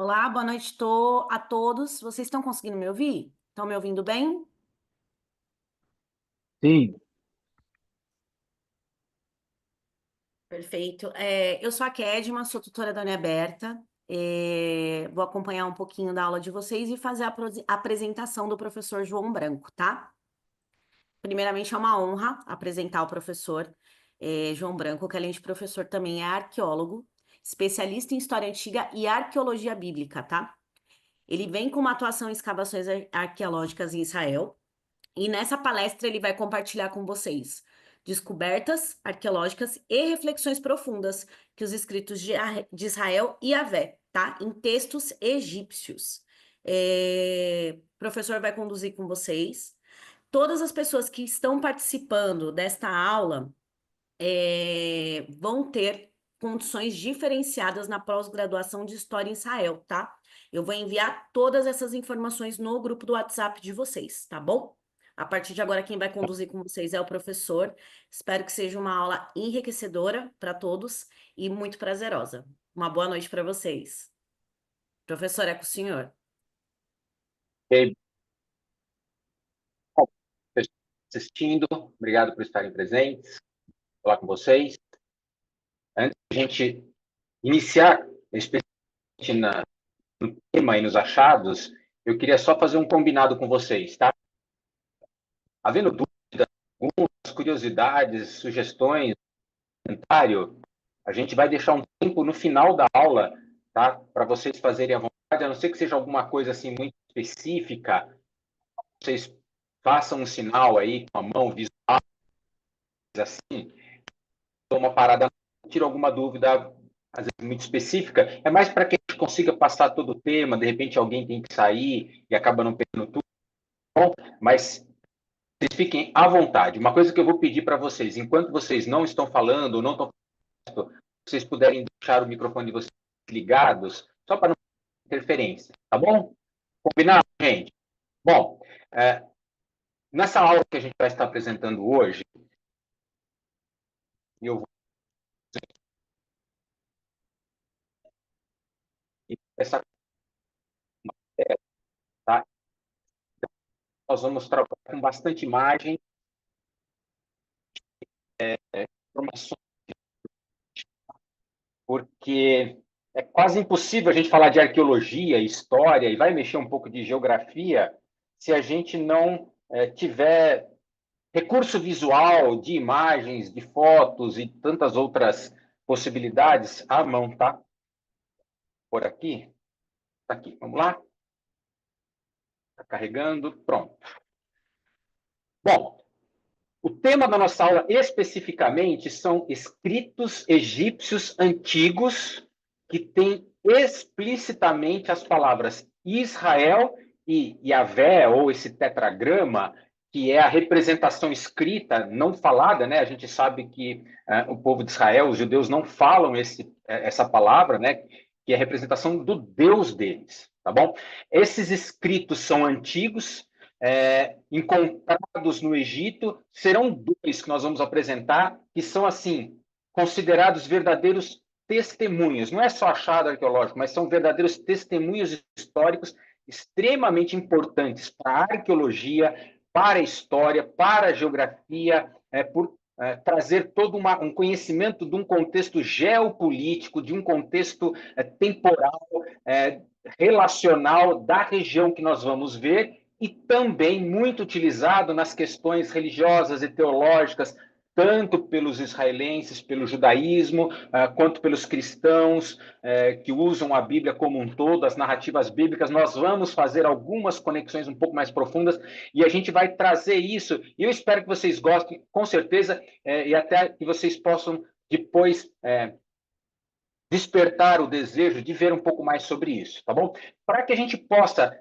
Olá, boa noite a todos. Vocês estão conseguindo me ouvir? Estão me ouvindo bem? Sim, Perfeito. Eu sou a Kedma, sou tutora da Uniaberta. Vou acompanhar um pouquinho da aula de vocês e fazer a apresentação do professor João Branco, tá? Primeiramente, é uma honra apresentar o professor João Branco, que além de professor também é arqueólogo, especialista em história antiga e arqueologia bíblica, tá? Ele vem com uma atuação em escavações arqueológicas em Israel. E nessa palestra ele vai compartilhar com vocês descobertas arqueológicas e reflexões profundas que os escritos de Israel e Havé, tá? Em textos egípcios. O professor vai conduzir com vocês. Todas as pessoas que estão participando desta aula vão ter condições diferenciadas na pós-graduação de História em Israel, tá? Eu vou enviar todas essas informações no grupo do WhatsApp de vocês, tá bom? A partir de agora, quem vai conduzir com vocês é o professor. Espero que seja uma aula enriquecedora para todos e muito prazerosa. Uma boa noite para vocês. Professor, é com o senhor. ok. Bom, pessoal assistindo, obrigado por estarem presentes, falar com vocês. Antes de a gente iniciar, especialmente no tema e nos achados, eu queria só fazer um combinado com vocês, tá? Havendo dúvidas, algumas curiosidades, sugestões, comentário, a gente vai deixar um tempo no final da aula, tá? Para vocês fazerem à vontade, a não ser que seja alguma coisa assim muito específica, vocês façam um sinal aí com a mão visual, assim, uma parada, tiro alguma dúvida, às vezes muito específica, é mais para que a gente consiga passar todo o tema, de repente alguém tem que sair e acaba não pegando tudo, mas vocês fiquem à vontade. Uma coisa que eu vou pedir para vocês, enquanto vocês não estão falando, não estão falando, vocês puderem deixar o microfone de vocês ligados, só para não ter interferência, tá bom? Combinado, gente? Bom, nessa aula que a gente vai estar apresentando hoje, eu vou essa, tá? Nós vamos trabalhar com bastante imagem, informações, porque é quase impossível a gente falar de arqueologia, história, e vai mexer um pouco de geografia, se a gente não tiver recurso visual, de imagens, de fotos e tantas outras possibilidades à mão, tá? Por aqui, tá aqui, vamos lá? Tá carregando, pronto. Bom, o tema da nossa aula especificamente são escritos egípcios antigos que têm explicitamente as palavras Israel e Yahvé, ou esse tetragrama, que é a representação escrita, não falada, né? A gente sabe que o povo de Israel, os judeus, não falam essa palavra, né? Que é a representação do Deus deles, tá bom? Esses escritos são antigos, encontrados no Egito, serão dois que nós vamos apresentar, que são, assim, considerados verdadeiros testemunhos. Não é só achado arqueológico, mas são verdadeiros testemunhos históricos extremamente importantes para a arqueologia, para a história, para a geografia, por trazer todo um conhecimento de um contexto geopolítico, de um contexto temporal, relacional da região que nós vamos ver, e também muito utilizado nas questões religiosas e teológicas, tanto pelos israelenses, pelo judaísmo, quanto pelos cristãos que usam a Bíblia como um todo, as narrativas bíblicas. Nós vamos fazer algumas conexões um pouco mais profundas e a gente vai trazer isso. E eu espero que vocês gostem, com certeza, e até que vocês possam depois despertar o desejo de ver um pouco mais sobre isso, tá bom? Para que a gente possa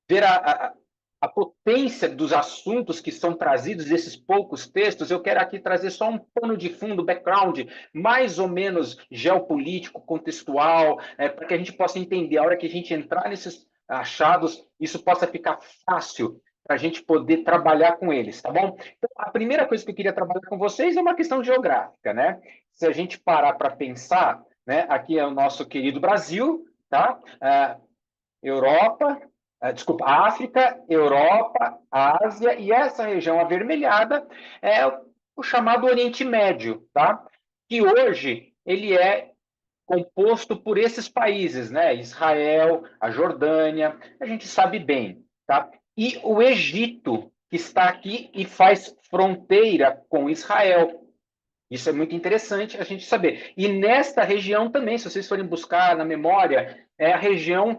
ver a potência dos assuntos que são trazidos desses poucos textos, eu quero aqui trazer só um pano de fundo, background, mais ou menos geopolítico, contextual, para que a gente possa entender, a hora que a gente entrar nesses achados, isso possa ficar fácil para a gente poder trabalhar com eles, tá bom? Então, a primeira coisa que eu queria trabalhar com vocês é uma questão geográfica, né? Se a gente parar para pensar, né, aqui é o nosso querido Brasil, tá? Europa, desculpa, África, Europa, Ásia, e essa região avermelhada é o chamado Oriente Médio, tá? Que hoje ele é composto por esses países, né? Israel, a Jordânia, a gente sabe bem, tá? E o Egito, que está aqui e faz fronteira com Israel. Isso é muito interessante a gente saber. E nesta região também, se vocês forem buscar na memória, é a região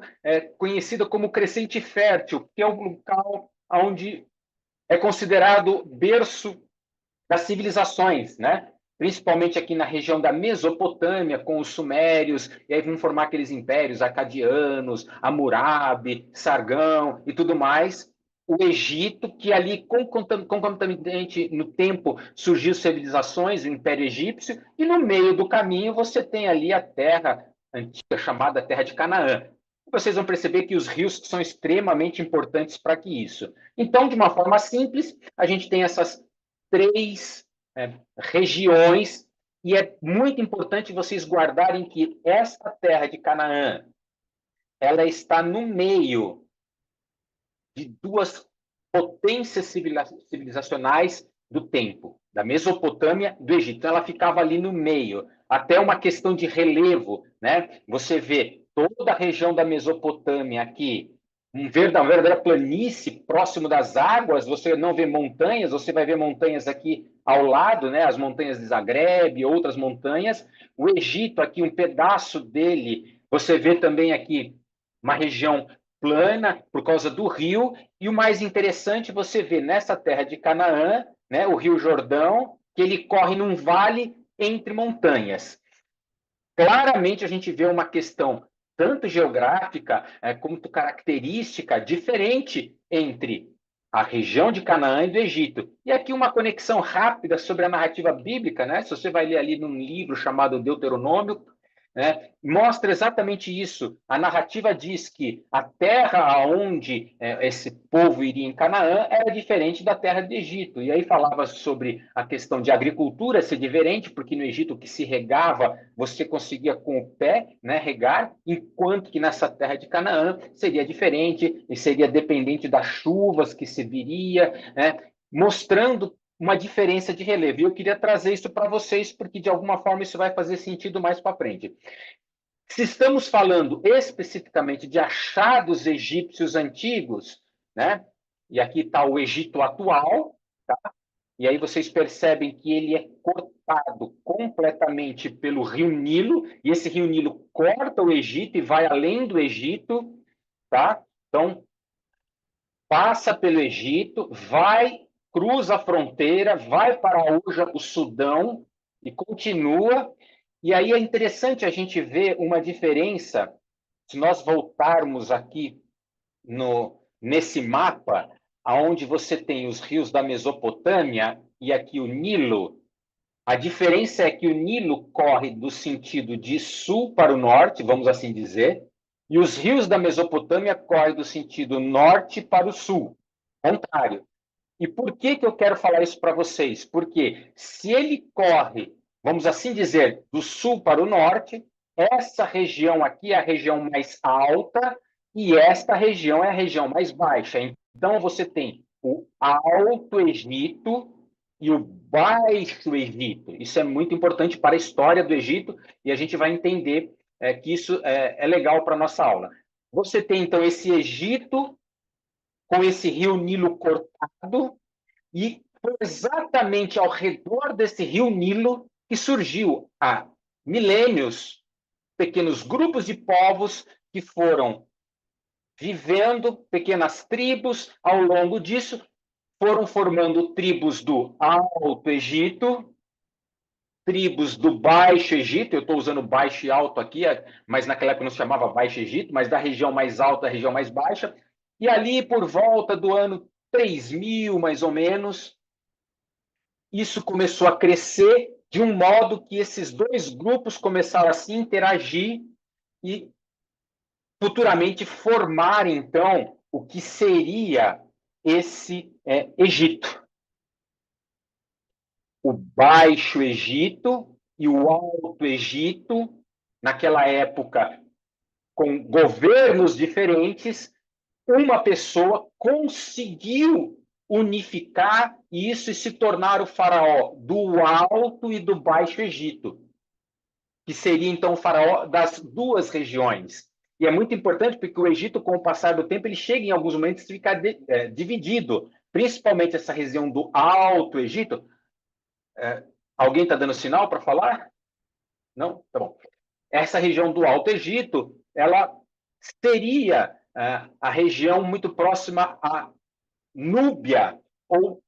conhecida como Crescente Fértil, que é o local onde é considerado berço das civilizações, né? Principalmente aqui na região da Mesopotâmia, com os sumérios, e aí vão formar aqueles impérios acadianos, Hammurabi, Sargão e tudo mais. O Egito, que ali, concomitantemente no tempo, surgiu civilizações, o Império Egípcio, e no meio do caminho você tem ali a terra antiga, chamada Terra de Canaã. Vocês vão perceber que os rios são extremamente importantes para que isso. Então, de uma forma simples, a gente tem essas três regiões, e é muito importante vocês guardarem que esta terra de Canaã, ela está no meio de duas potências civilizacionais do tempo, da Mesopotâmia e do Egito. Então, ela ficava ali no meio, até uma questão de relevo, né? Você vê toda a região da Mesopotâmia aqui, uma verdadeira planície próximo das águas, você não vê montanhas, você vai ver montanhas aqui ao lado, né? As montanhas de Zagreb, outras montanhas. O Egito aqui, um pedaço dele, você vê também aqui uma região plana por causa do rio, e o mais interessante você vê nessa terra de Canaã, né, o Rio Jordão, que ele corre num vale entre montanhas. Claramente a gente vê uma questão tanto geográfica quanto característica diferente entre a região de Canaã e do Egito. E aqui uma conexão rápida sobre a narrativa bíblica, né? Se você vai ler ali num livro chamado Deuteronômio, né? Mostra exatamente isso. A narrativa diz que a terra onde esse povo iria em Canaã era diferente da terra do Egito. E aí falava sobre a questão de agricultura ser diferente, porque no Egito o que se regava, você conseguia com o pé, né, regar, enquanto que nessa terra de Canaã seria diferente e seria dependente das chuvas que se viria, né, mostrando uma diferença de relevo. E eu queria trazer isso para vocês, porque de alguma forma isso vai fazer sentido mais para frente. Se estamos falando especificamente de achados egípcios antigos, né? E aqui está o Egito atual, tá? E aí vocês percebem que ele é cortado completamente pelo rio Nilo, e esse rio Nilo corta o Egito e vai além do Egito, tá? Então, passa pelo Egito, vai, cruza a fronteira, vai para o Sudão e continua. E aí é interessante a gente ver uma diferença, se nós voltarmos aqui nesse mapa, aonde você tem os rios da Mesopotâmia e aqui o Nilo. A diferença é que o Nilo corre do sentido de sul para o norte, vamos assim dizer, e os rios da Mesopotâmia correm do sentido norte para o sul, contrário. E por que que eu quero falar isso para vocês? Porque se ele corre, vamos assim dizer, do sul para o norte, essa região aqui é a região mais alta e esta região é a região mais baixa. Então você tem o Alto Egito e o Baixo Egito. Isso é muito importante para a história do Egito e a gente vai entender que isso é legal para a nossa aula. Você tem, então, esse Egito com esse rio Nilo cortado, e foi exatamente ao redor desse rio Nilo que surgiu há milênios pequenos grupos de povos que foram vivendo, pequenas tribos, ao longo disso, foram formando tribos do Alto Egito, tribos do Baixo Egito, eu estou usando Baixo e Alto aqui, mas naquela época não se chamava Baixo Egito, mas da região mais alta à região mais baixa, e ali por volta do ano 3000, mais ou menos, isso começou a crescer de um modo que esses dois grupos começaram a se interagir e futuramente formar, então, o que seria esse Egito. O Baixo Egito e o Alto Egito, naquela época, com governos diferentes, uma pessoa conseguiu unificar isso e se tornar o faraó do Alto e do Baixo Egito, que seria então o faraó das duas regiões. E é muito importante porque o Egito, com o passar do tempo, ele chega em alguns momentos a ficar dividido, principalmente essa região do Alto Egito. Alguém está dando sinal para falar? Não? Tá bom. Essa região do Alto Egito, ela seria a região muito próxima à Núbia, ou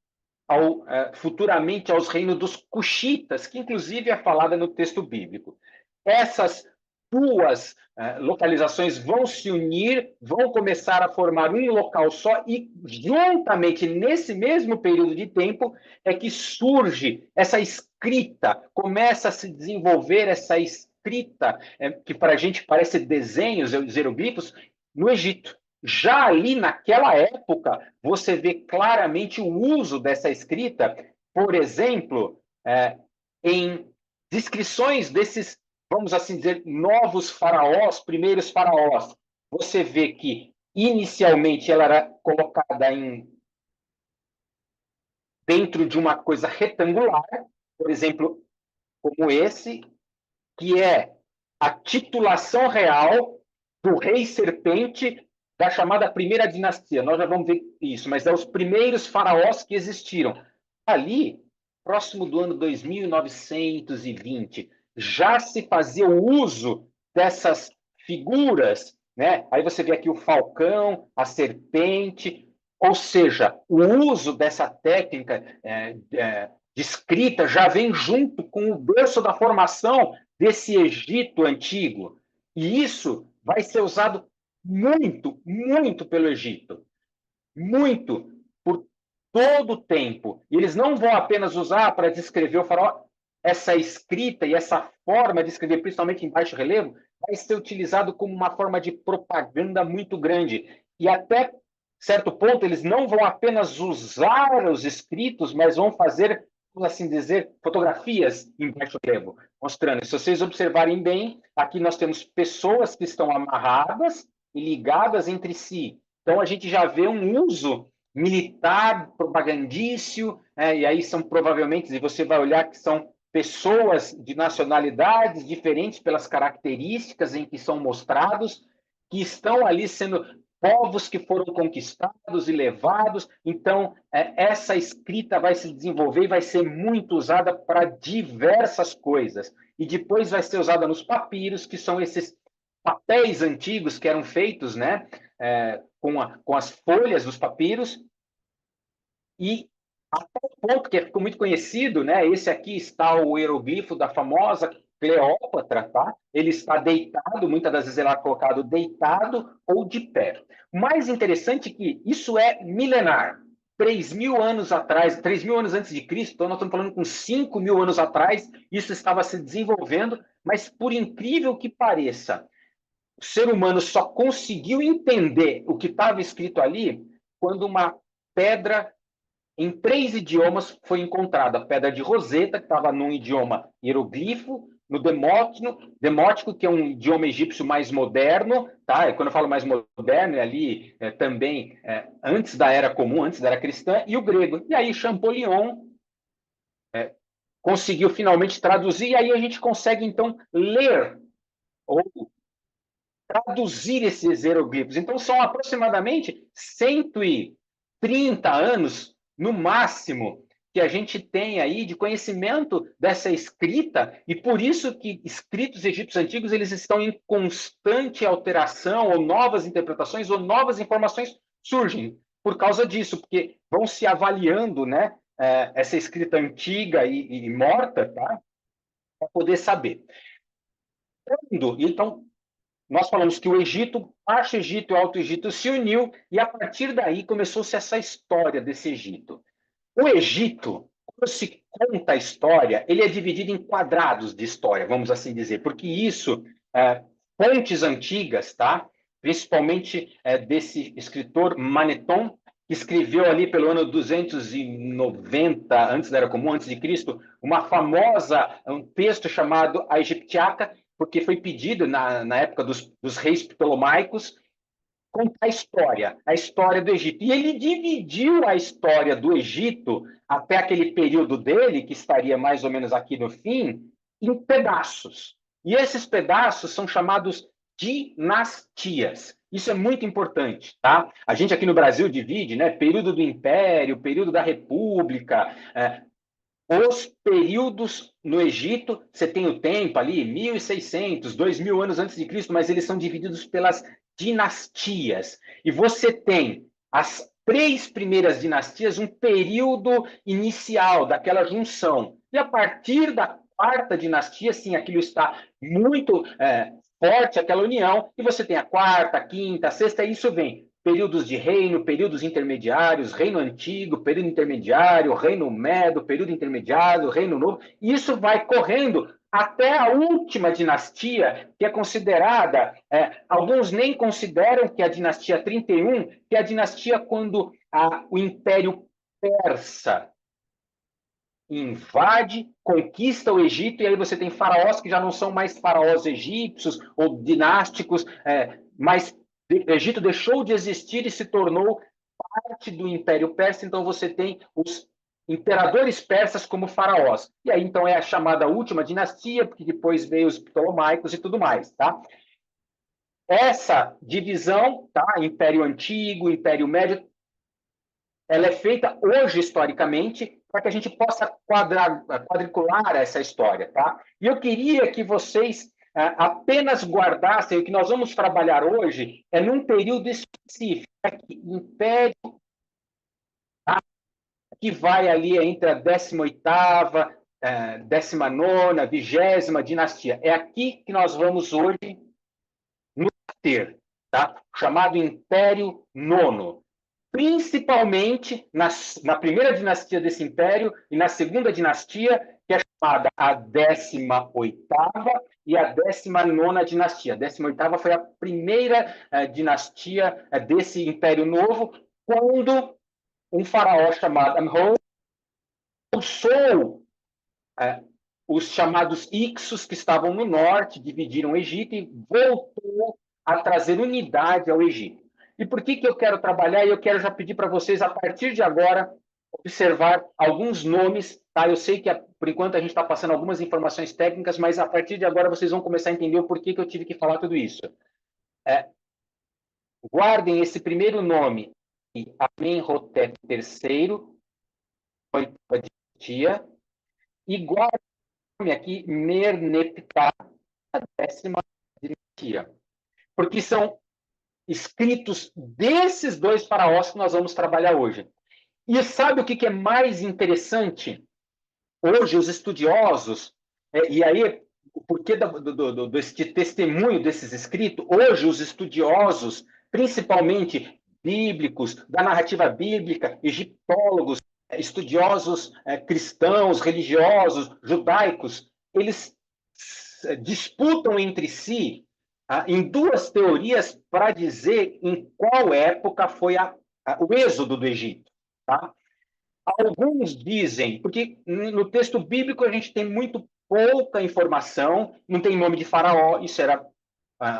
futuramente aos reinos dos Cuxitas, que inclusive é falada no texto bíblico. Essas duas localizações vão se unir, vão começar a formar um local só, e juntamente nesse mesmo período de tempo é que surge essa escrita, começa a se desenvolver essa escrita, que para a gente parece desenhos, hieroglifos, no Egito. Já ali naquela época, você vê claramente o uso dessa escrita, por exemplo, em descrições desses, vamos assim dizer, novos faraós, primeiros faraós. Você vê que, inicialmente, ela era colocada dentro de uma coisa retangular, por exemplo, como esse, que é a titulação real do rei serpente da chamada primeira dinastia. Nós já vamos ver isso, mas é os primeiros faraós que existiram. Ali, próximo do ano 2920, já se fazia o uso dessas figuras, né? Aí você vê aqui o falcão, a serpente, ou seja, o uso dessa técnica de escrita já vem junto com o berço da formação desse Egito antigo. E isso vai ser usado muito, muito pelo Egito. Muito, por todo o tempo. E eles não vão apenas usar para descrever o faraó. Essa escrita e essa forma de escrever, principalmente em baixo relevo, vai ser utilizado como uma forma de propaganda muito grande. E até certo ponto, eles não vão apenas usar os escritos, mas vão fazer, vamos assim dizer, fotografias em baixo relevo, mostrando. Se vocês observarem bem, aqui nós temos pessoas que estão amarradas e ligadas entre si. Então, a gente já vê um uso militar, propagandício, e aí são provavelmente, e você vai olhar que são pessoas de nacionalidades diferentes pelas características em que são mostrados, que estão ali sendo povos que foram conquistados e levados. Então, essa escrita vai se desenvolver e vai ser muito usada para diversas coisas. E depois vai ser usada nos papiros, que são esses papéis antigos que eram feitos, né, com as folhas dos papiros. E até o ponto que ficou muito conhecido, né? Esse aqui está o hieroglifo da famosa Cleópatra, tá? Ele está deitado, muitas das vezes ele é colocado deitado ou de pé. O mais interessante é que isso é milenar. 3.000 anos atrás, 3.000 anos antes de Cristo, então nós estamos falando com 5.000 anos atrás, isso estava se desenvolvendo, mas por incrível que pareça, o ser humano só conseguiu entender o que estava escrito ali quando uma pedra em 3 idiomas foi encontrada. A pedra de Roseta, que estava num idioma hieroglifo, no demótico, que é um idioma egípcio mais moderno, tá? E quando eu falo mais moderno, é ali também antes da Era Comum, antes da Era Cristã, e o grego. E aí Champollion conseguiu finalmente traduzir, e aí a gente consegue, então, ler ou traduzir esses hieroglifos. Então, são aproximadamente 130 anos, no máximo, que a gente tem aí de conhecimento dessa escrita, e por isso que escritos egípcios antigos eles estão em constante alteração, ou novas interpretações, ou novas informações surgem por causa disso, porque vão se avaliando, né, essa escrita antiga e morta, tá, para poder saber. Então, nós falamos que o Egito, Baixo Egito e Alto Egito se uniu, e a partir daí começou-se essa história desse Egito. O Egito, quando se conta a história, ele é dividido em quadrados de história, vamos assim dizer, porque isso, fontes antigas, tá? Principalmente desse escritor Maneton, que escreveu ali pelo ano 290 antes da Era Comum, antes de Cristo, um texto chamado A Egiptiaca, porque foi pedido, na época dos reis ptolomaicos, contar a história do Egito. E ele dividiu a história do Egito, até aquele período dele, que estaria mais ou menos aqui no fim, em pedaços. E esses pedaços são chamados dinastias. Isso é muito importante, tá? A gente aqui no Brasil divide, né? Período do Império, período da República. Os períodos no Egito, você tem o tempo ali, 1.600, 2.000 anos antes de Cristo, mas eles são divididos pelas dinastias. E você tem as três primeiras dinastias, um período inicial daquela junção. E a partir da quarta dinastia, sim, aquilo está muito forte, aquela união, e você tem a quarta, a quinta, a sexta, e isso vem períodos de reino, períodos intermediários, reino antigo, período intermediário, reino médio, período intermediário, reino novo. E isso vai correndo até a última dinastia, que é considerada, alguns nem consideram que é a dinastia 31, que é a dinastia quando o Império Persa invade, conquista o Egito, e aí você tem faraós que já não são mais faraós egípcios ou dinásticos, mas o Egito deixou de existir e se tornou parte do Império Persa, então você tem os imperadores persas como faraós. E aí, então, é a chamada última dinastia, porque depois veio os ptolomaicos e tudo mais, tá? Essa divisão, tá? Império Antigo, Império Médio, ela é feita hoje, historicamente, para que a gente possa quadricular essa história, tá? E eu queria que vocês apenas guardassem, o que nós vamos trabalhar hoje é num período específico, Império, tá? Que vai ali entre a 18ª, 19ª, 20ª dinastia. É aqui que nós vamos hoje nos ter, tá? Chamado Império Nono. Principalmente na primeira dinastia desse império e na segunda dinastia, que é chamada a 18ª e a 19ª dinastia. A 18ª foi a primeira dinastia desse Império Novo, quando um faraó chamado Amon expulsou os chamados Ixos, que estavam no norte, dividiram o Egito e voltou a trazer unidade ao Egito. E por que eu quero trabalhar? E eu quero já pedir para vocês, a partir de agora, observar alguns nomes, tá? Eu sei que, por enquanto, a gente está passando algumas informações técnicas, mas a partir de agora vocês vão começar a entender o porquê que eu tive que falar tudo isso. Guardem esse primeiro nome, Amenhotep III, oitava dinastia, e guardem aqui Merneptah, a 10ª dinastia. Porque são escritos desses dois faraós que nós vamos trabalhar hoje. E sabe o que é mais interessante? Hoje, os estudiosos, e aí, o porquê desse testemunho desses escritos, hoje os estudiosos, principalmente bíblicos, da narrativa bíblica, egiptólogos, estudiosos cristãos, religiosos, judaicos, eles disputam entre si em duas teorias para dizer em qual época foi o êxodo do Egito. Tá? Alguns dizem, porque no texto bíblico a gente tem muito pouca informação, não tem nome de faraó, isso era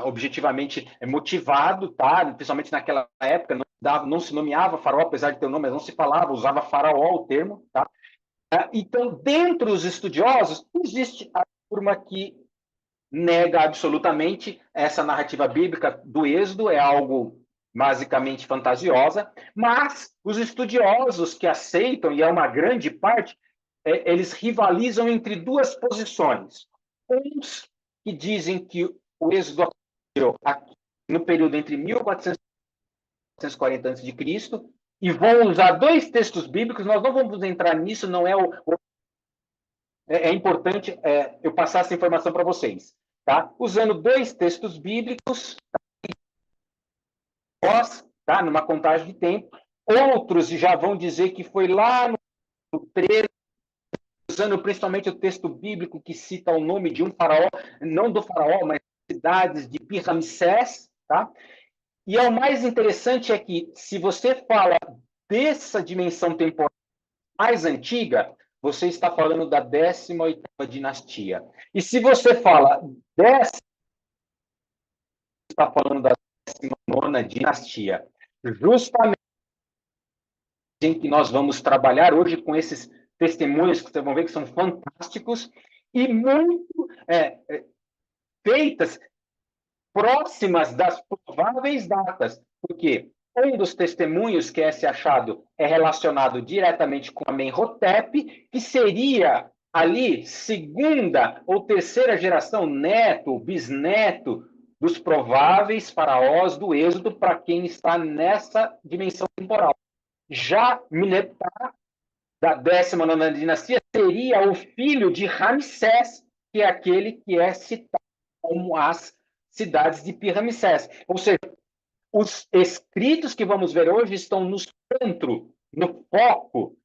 objetivamente motivado, tá? Principalmente naquela época, não se nomeava faraó, apesar de ter o nome, mas não se falava, usava faraó o termo, tá? Então, dentre os estudiosos, existe a turma que nega absolutamente essa narrativa bíblica do Êxodo, é algo basicamente fantasiosa, mas os estudiosos que aceitam, e é uma grande parte, eles rivalizam entre duas posições. Uns que dizem que o Êxodo aconteceu no período entre 1400 e 440 a.C., e vão usar dois textos bíblicos, nós não vamos entrar nisso, não é é importante eu passar essa informação para vocês. Tá? Usando dois textos bíblicos, tá? Numa contagem de tempo. Outros já vão dizer que foi lá no 13, usando principalmente o texto bíblico que cita o nome de um faraó, não do faraó, mas cidades de Pi-Ramsés. Tá? E o mais interessante é que, se você fala dessa dimensão temporal mais antiga, você está falando da 18ª dinastia. E se você fala 10, está falando da 19ª dinastia. Justamente em que nós vamos trabalhar hoje com esses testemunhos que vocês vão ver que são fantásticos e muito feitas próximas das prováveis datas, porque um dos testemunhos que é esse achado é relacionado diretamente com Amenhotep, que seria ali segunda ou terceira geração, neto, bisneto dos prováveis faraós do Êxodo, para quem está nessa dimensão temporal. Já Mineptah, da 19ª dinastia, seria o filho de Ramsés, que é aquele que é citado como as cidades de Pi-Ramsés. Ou seja, os escritos que vamos ver hoje estão no centro, no foco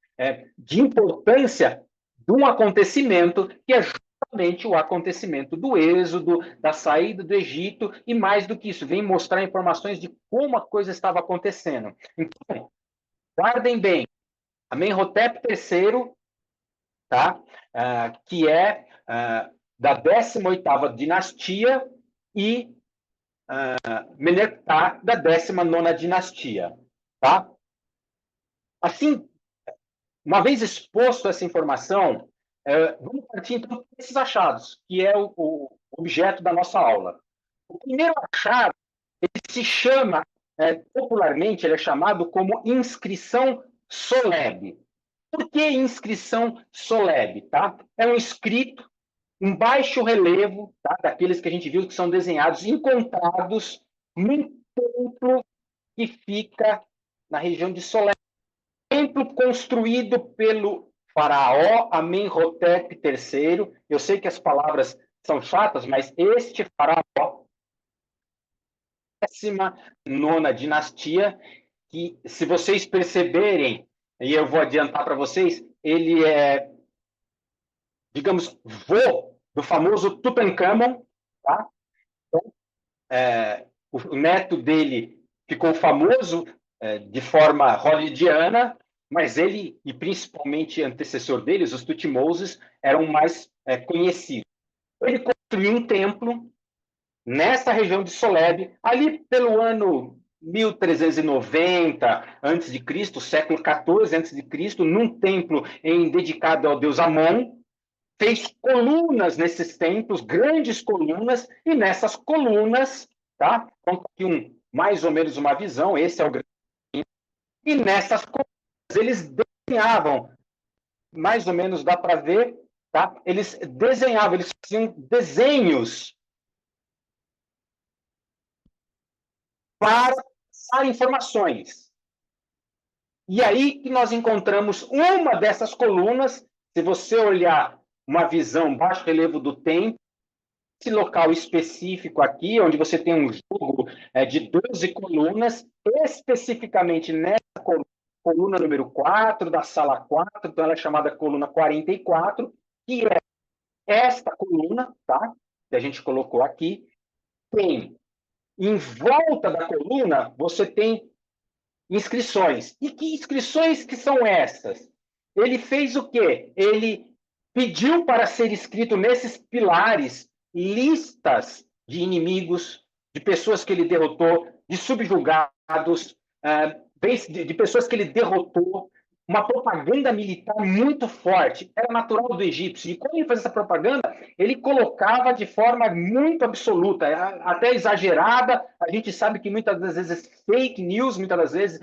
de importância de um acontecimento que é justamente o acontecimento do êxodo, da saída do Egito, e mais do que isso, vem mostrar informações de como a coisa estava acontecendo. Então, guardem bem, Amenhotep III, tá? Que é da 18ª dinastia, e Meneptah, da 19ª dinastia. Tá? Assim, uma vez exposto essa informação, vamos partir então desses achados, que é o objeto da nossa aula. O primeiro achado, ele se chama, popularmente, ele é chamado como inscrição Soleb. Por que inscrição Soleb? Tá? É um escrito, um baixo relevo, tá? Daqueles que a gente viu que são desenhados, encontrados num templo que fica na região de Soleb. Templo construído pelo faraó Amenhotep III. Eu sei que as palavras são chatas, mas este faraó, 19ª dinastia, que, se vocês perceberem, e eu vou adiantar para vocês, ele é, digamos, vô do famoso Tutankhamon, tá? Então, o neto dele ficou famoso de forma hollywoodiana, mas ele, e principalmente antecessor deles, os Tutmoses, eram mais conhecidos. Ele construiu um templo nessa região de Soleb, ali pelo ano 1390 a.C., século XIV a.C., num templo dedicado ao deus Amon, fez colunas nesses templos, grandes colunas, e nessas colunas, tá? Conta aqui mais ou menos uma visão, esse é o grande. E nessas colunas eles desenhavam, mais ou menos dá para ver, tá? Eles desenhavam, eles faziam desenhos para passar informações. E aí que nós encontramos uma dessas colunas, se você olhar uma visão baixo relevo do templo, esse local específico aqui, onde você tem um jogo de 12 colunas, especificamente nessa coluna número 4, da sala 4, então ela é chamada coluna 44, que é esta coluna, tá? Que a gente colocou aqui. Tem, em volta da coluna, você tem inscrições. E que inscrições que são essas? Ele fez o quê? Ele pediu para ser escrito nesses pilares listas de inimigos, de pessoas que ele derrotou, de subjugados, de pessoas que ele derrotou, uma propaganda militar muito forte. Era natural do egípcio. E quando ele fazia essa propaganda, ele colocava de forma muito absoluta, até exagerada. A gente sabe que muitas das vezes fake news, muitas das vezes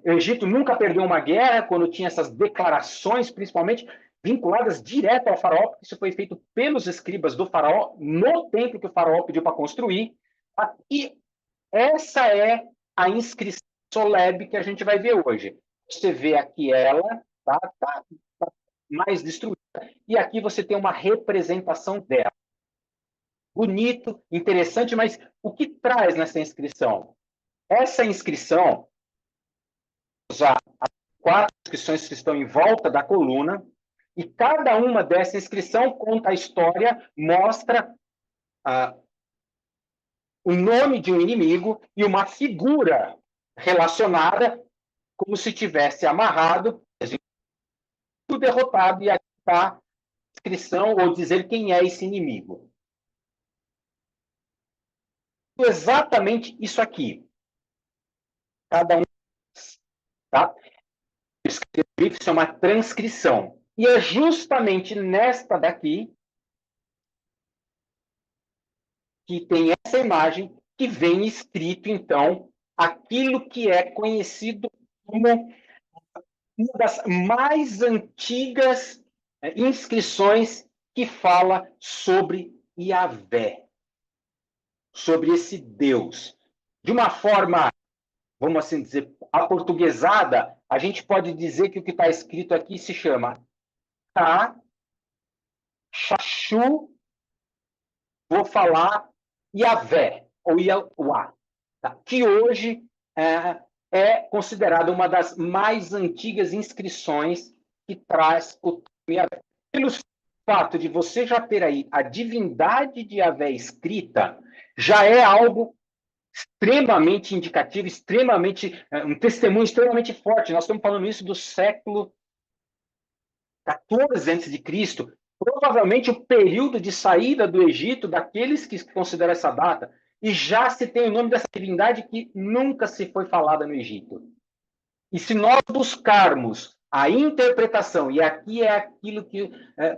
o Egito nunca perdeu uma guerra, quando tinha essas declarações, principalmente vinculadas direto ao faraó, porque isso foi feito pelos escribas do faraó no templo que o faraó pediu para construir. E essa é a inscrição Soleb que a gente vai ver hoje. Você vê aqui ela, tá mais destruída, e aqui você tem uma representação dela. Bonito, interessante, mas o que traz nessa inscrição? Essa inscrição, as 4 inscrições que estão em volta da coluna, e cada uma dessa inscrição conta a história, mostra o nome de um inimigo e uma figura relacionada, como se tivesse amarrado, derrotado, e aqui a descrição ou dizer quem é esse inimigo. Exatamente isso aqui. Cada um, tá? Isso é uma transcrição. E é justamente nesta daqui que tem essa imagem que vem escrito, então, aquilo que é conhecido como uma das mais antigas inscrições que fala sobre Yahvé, sobre esse Deus. De uma forma, vamos assim dizer, aportuguesada, a gente pode dizer que o que está escrito aqui se chama Ka, Shashu, vou falar Yahvé, ou Yahuá, tá? Que hoje é considerada uma das mais antigas inscrições que traz o termo Yahvé. Pelo fato de você já ter aí a divindade de Yahvé escrita, já é algo extremamente indicativo, um testemunho extremamente forte. Nós estamos falando isso do século 14 a.C., provavelmente o período de saída do Egito, daqueles que consideram essa data, e já se tem o nome dessa divindade que nunca se foi falada no Egito. E se nós buscarmos a interpretação, e aqui é aquilo que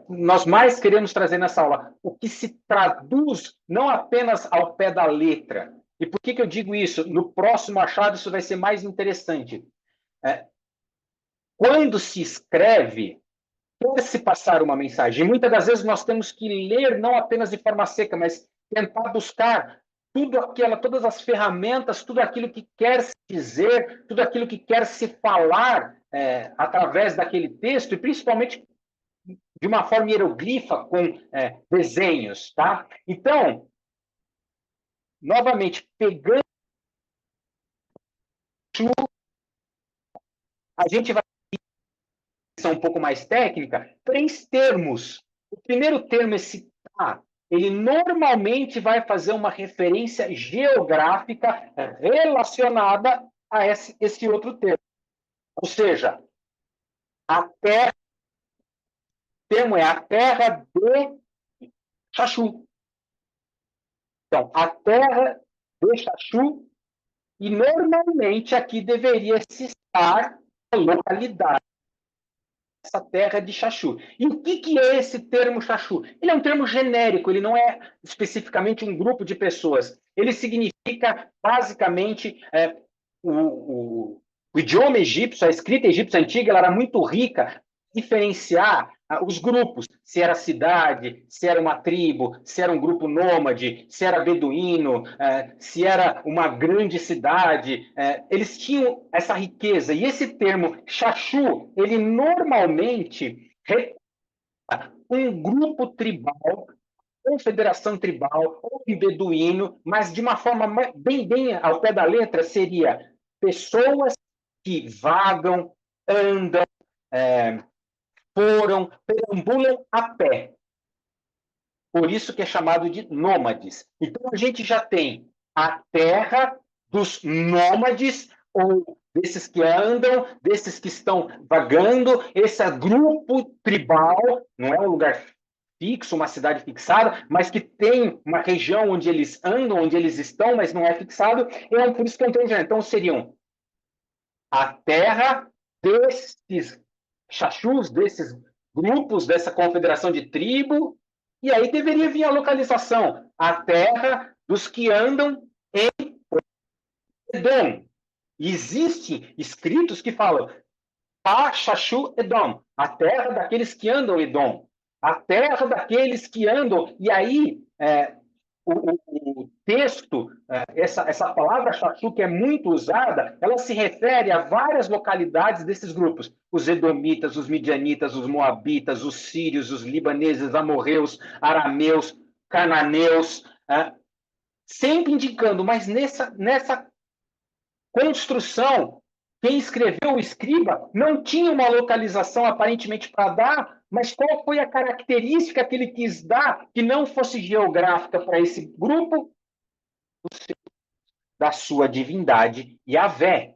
nós mais queremos trazer nessa aula, o que se traduz não apenas ao pé da letra. E por que eu digo isso? No próximo achado isso vai ser mais interessante. Quando se escreve, quer se passar uma mensagem. E muitas das vezes nós temos que ler não apenas de forma seca, mas tentar buscar todas as ferramentas, tudo aquilo que quer se dizer, tudo aquilo que quer se falar através daquele texto, e principalmente de uma forma hieroglifa, com desenhos. Tá? Então, novamente, pegando, a gente vai um pouco mais técnica, 3 termos. O primeiro termo, esse tá, ele normalmente vai fazer uma referência geográfica relacionada a esse outro termo. Ou seja, a terra, o termo é a terra de Xaxu. Então, a terra de Xaxu, e normalmente aqui deveria se estar a localidade, essa terra de Xaxu. E o que é esse termo Xaxu? Ele é um termo genérico, ele não é especificamente um grupo de pessoas. Ele significa, basicamente, o idioma egípcio, a escrita egípcia antiga, ela era muito rica, diferenciar os grupos, se era cidade, se era uma tribo, se era um grupo nômade, se era beduíno, se era uma grande cidade. Eles tinham essa riqueza. E esse termo Xaxu, ele normalmente um grupo tribal, confederação tribal, ou um beduíno, mas de uma forma bem ao pé da letra, seria pessoas que vagam, andam, perambulam a pé. Por isso que é chamado de nômades. Então, a gente já tem a terra dos nômades, ou desses que andam, desses que estão vagando, esse grupo tribal, não é um lugar fixo, uma cidade fixada, mas que tem uma região onde eles andam, onde eles estão, mas não é fixado. Por isso que eu estou dizendo. Então, seriam a terra desses Xaxus, desses grupos, dessa confederação de tribo, e aí deveria vir a localização, a terra dos que andam em Edom. E existem escritos que falam a Xaxu Edom, a terra daqueles que andam Edom, a terra daqueles que andam, e aí o texto, essa palavra Xaxu, que é muito usada, ela se refere a várias localidades desses grupos. Os edomitas, os midianitas, os moabitas, os sírios, os libaneses, amorreus, arameus, cananeus, sempre indicando, mas nessa construção, quem escreveu, o escriba, não tinha uma localização aparentemente para dar, mas qual foi a característica que ele quis dar que não fosse geográfica para esse grupo? Da sua divindade, Yahvé.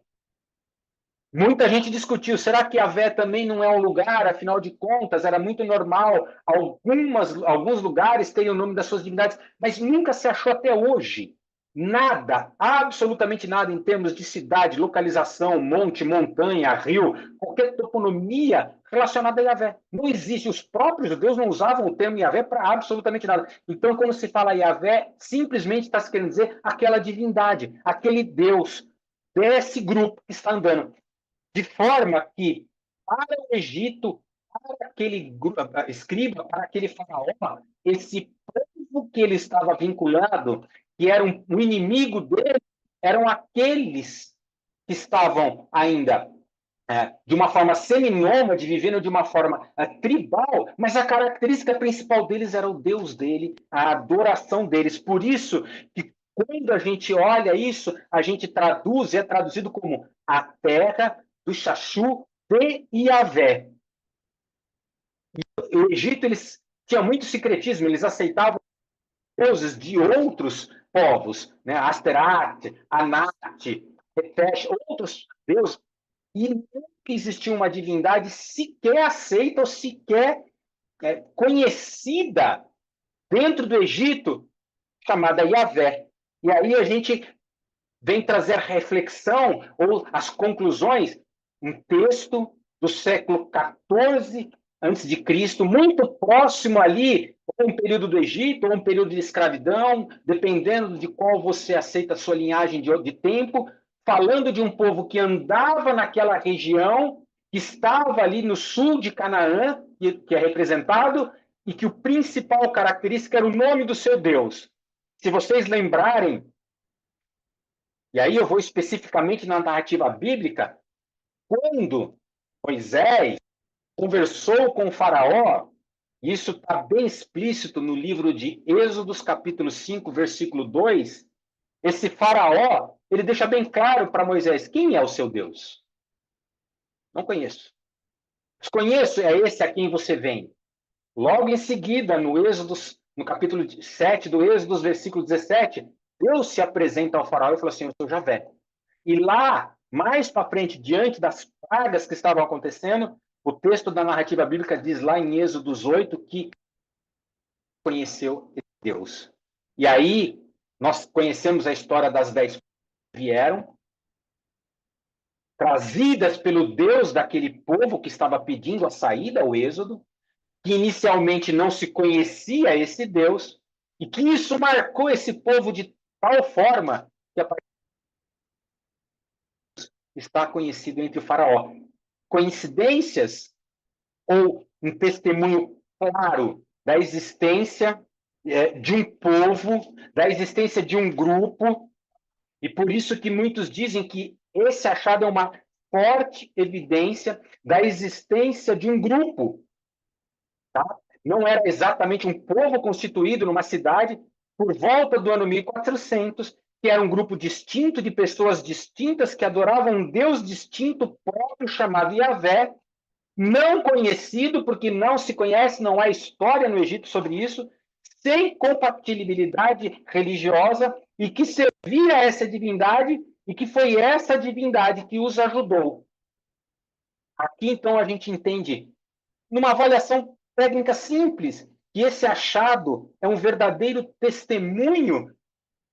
Muita gente discutiu, será que Yahvé também não é um lugar? Afinal de contas, era muito normal alguns lugares terem o nome das suas divindades, mas nunca se achou até hoje nada, absolutamente nada, em termos de cidade, localização, monte, montanha, rio, qualquer toponomia relacionada a Yahvé. Não existe. Os próprios judeus não usavam o termo Yahvé para absolutamente nada. Então, quando se fala Yahvé, simplesmente está se querendo dizer aquela divindade, aquele Deus desse grupo que está andando. De forma que, para o Egito, para aquele escriba, para aquele faraó, esse povo que ele estava vinculado, que era um inimigo dele, eram aqueles que estavam ainda de uma forma seminômade, vivendo de uma forma tribal, mas a característica principal deles era o Deus dele, a adoração deles. Por isso que quando a gente olha isso, a gente traduz, é traduzido como a terra do Xaxu de Iavé. O Egito, eles tinham muito secretismo, eles aceitavam deuses de outros povos, né? Asterate, Anate, Refesh, outros deuses, e nunca existiu uma divindade sequer aceita ou sequer conhecida dentro do Egito, chamada Yahvé. E aí a gente vem trazer a reflexão ou as conclusões, um texto do século XIV antes de Cristo, muito próximo ali, ou um período do Egito, ou um período de escravidão, dependendo de qual você aceita a sua linhagem de tempo, falando de um povo que andava naquela região, que estava ali no sul de Canaã, que é representado, e que o principal característica era o nome do seu Deus. Se vocês lembrarem, e aí eu vou especificamente na narrativa bíblica, quando Moisés conversou com o faraó, isso está bem explícito no livro de Êxodos, capítulo 5, versículo 2, esse faraó, ele deixa bem claro para Moisés, quem é o seu Deus? Não conheço. Mas conheço, é esse a quem você vem. Logo em seguida, no Êxodo, no capítulo 7 do Êxodo, versículo 17, Deus se apresenta ao faraó e fala assim, eu sou Javé. E lá, mais para frente, diante das pragas que estavam acontecendo, o texto da narrativa bíblica diz lá em Êxodo 8 que conheceu Deus. E aí, nós conhecemos a história das 10 que vieram, trazidas pelo Deus daquele povo que estava pedindo a saída, o Êxodo, que inicialmente não se conhecia esse Deus, e que isso marcou esse povo de tal forma que está conhecido entre o faraó. Coincidências ou um testemunho claro da existência de um povo, da existência de um grupo, e por isso que muitos dizem que esse achado é uma forte evidência da existência de um grupo. Tá? Não era exatamente um povo constituído numa cidade por volta do ano 1400, que era um grupo distinto de pessoas distintas que adoravam um Deus distinto próprio chamado Yahvé, não conhecido, porque não se conhece, não há história no Egito sobre isso, sem compatibilidade religiosa, e que servia a essa divindade, e que foi essa divindade que os ajudou. Aqui, então, a gente entende, numa avaliação técnica simples, que esse achado é um verdadeiro testemunho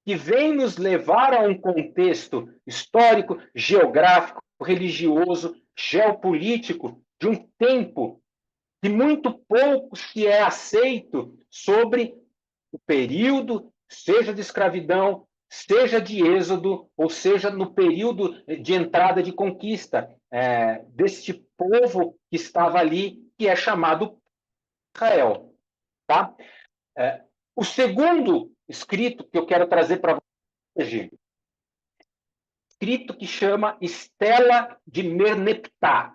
que vem nos levar a um contexto histórico, geográfico, religioso, geopolítico, de um tempo que muito pouco se é aceito sobre o período, seja de escravidão, seja de êxodo, ou seja no período de entrada de conquista deste povo que estava ali, que é chamado Israel. Tá? O segundo escrito que eu quero trazer para hoje, escrito que chama Estela de Merneptah.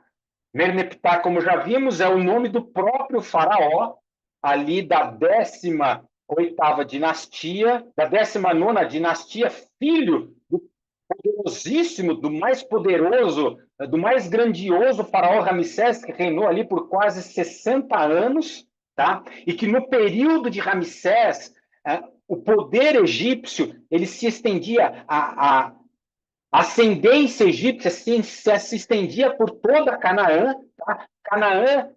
Merneptah, como já vimos, é o nome do próprio faraó, ali da 18ª dinastia, da 19ª dinastia, filho do poderosíssimo, do mais poderoso, do mais grandioso faraó Ramsés, que reinou ali por quase 60 anos, tá? E que no período de Ramsés, o poder egípcio ele se estendia a A ascendência egípcia se estendia por toda Canaã. Tá? Canaã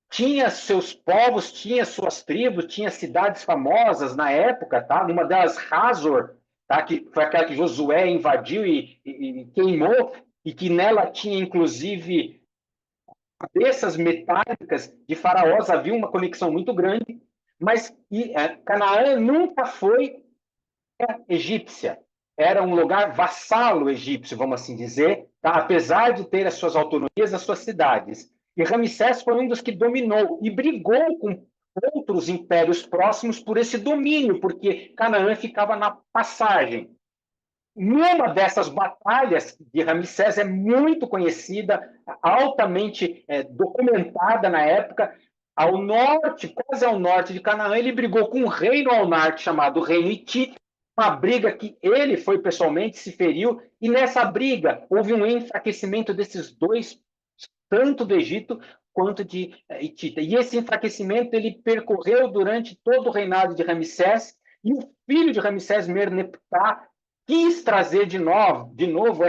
tinha seus povos, tinha suas tribos, tinha cidades famosas na época, tá? Uma delas, Hazor, tá? Que foi aquela que Josué invadiu e queimou, e que nela tinha, inclusive, cabeças metálicas de faraós, havia uma conexão muito grande, mas Canaã nunca foi egípcia. Era um lugar vassalo egípcio, vamos assim dizer, tá? Apesar de ter as suas autonomias, as suas cidades. E Ramsés foi um dos que dominou e brigou com outros impérios próximos por esse domínio, porque Canaã ficava na passagem. Numa dessas batalhas de Ramsés é muito conhecida, altamente documentada na época, ao norte, quase ao norte de Canaã, ele brigou com um reino ao norte chamado Reino Hitita, uma briga que ele foi pessoalmente, se feriu, e nessa briga houve um enfraquecimento desses dois, tanto do Egito quanto de Hitita. E esse enfraquecimento ele percorreu durante todo o reinado de Ramsés, e o filho de Ramsés, Merneptah, quis trazer de novo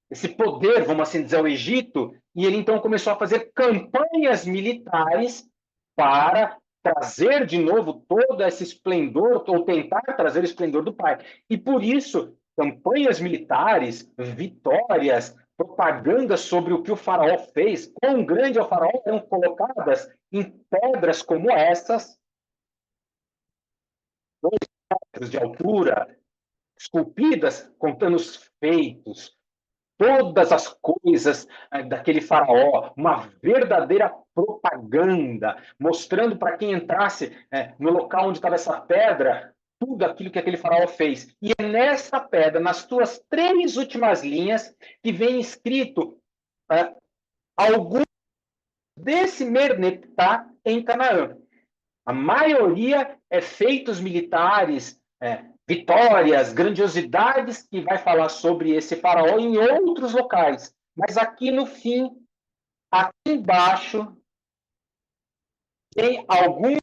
esse poder, vamos assim dizer, ao Egito, e ele então começou a fazer campanhas militares para trazer de novo todo esse esplendor, ou tentar trazer o esplendor do pai. E por isso, campanhas militares, vitórias, propagandas sobre o que o faraó fez, quão grande é o faraó, eram colocadas em pedras como essas, 2 metros de altura, esculpidas, contando os feitos, todas as coisas daquele faraó, uma verdadeira propaganda, mostrando para quem entrasse no local onde estava essa pedra, tudo aquilo que aquele faraó fez. E é nessa pedra, nas tuas 3 últimas linhas, que vem escrito algum desse Merneptah em Canaã. A maioria é feitos militares, vitórias, grandiosidades, que vai falar sobre esse faraó em outros locais. Mas aqui no fim, aqui embaixo, tem algumas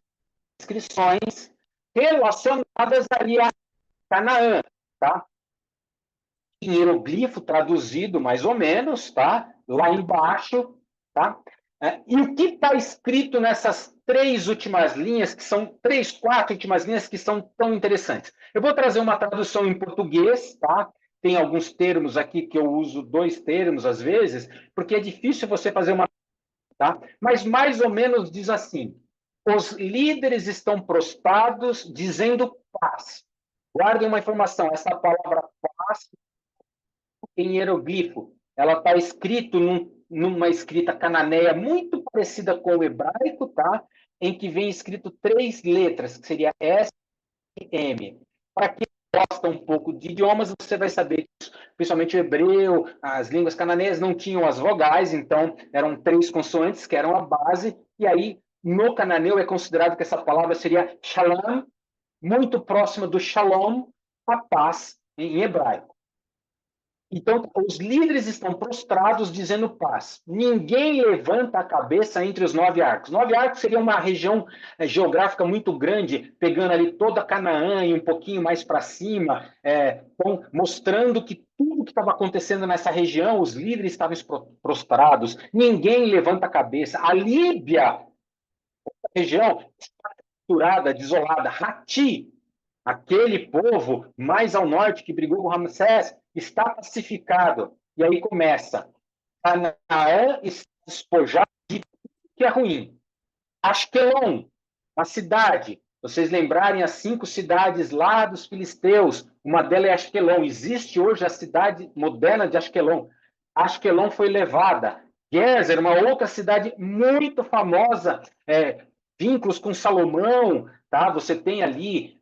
inscrições relacionadas ali a Canaã, tá? Em hieroglifo traduzido mais ou menos, tá? Lá embaixo, tá? E o que está escrito nessas 3 últimas linhas, que são 3, 4 últimas linhas que são tão interessantes? Eu vou trazer uma tradução em português, tá? Tem alguns termos aqui que eu uso 2 termos às vezes, porque é difícil você fazer uma, tá? Mas mais ou menos diz assim: os líderes estão prostrados dizendo paz. Guardem uma informação, essa palavra paz em hieroglifo. Ela está escrito numa escrita cananeia muito parecida com o hebraico, tá? Em que vem escrito 3 letras, que seria S e M. Para quem gosta um pouco de idiomas, você vai saber que, principalmente o hebreu, as línguas cananeias não tinham as vogais, então eram 3 consoantes que eram a base, e aí no cananeu é considerado que essa palavra seria shalom, muito próxima do shalom, a paz, em hebraico. Então, os líderes estão prostrados dizendo paz. Ninguém levanta a cabeça entre os 9 arcos. 9 arcos seria uma região geográfica muito grande, pegando ali toda Canaã e um pouquinho mais para cima, então, mostrando que tudo que estava acontecendo nessa região, os líderes estavam prostrados. Ninguém levanta a cabeça. A Líbia, região, está capturada, desolada. Hati, aquele povo mais ao norte que brigou com Ramsés, está pacificado. E aí começa. Canaã está despojado de tudo que é ruim. Asquelon, a cidade. Vocês lembrarem as 5 cidades lá dos filisteus, uma delas é Asquelon. Existe hoje a cidade moderna de Asquelon. Asquelon foi levada. Gezer, uma outra cidade muito famosa, vínculos com Salomão, tá? Você tem ali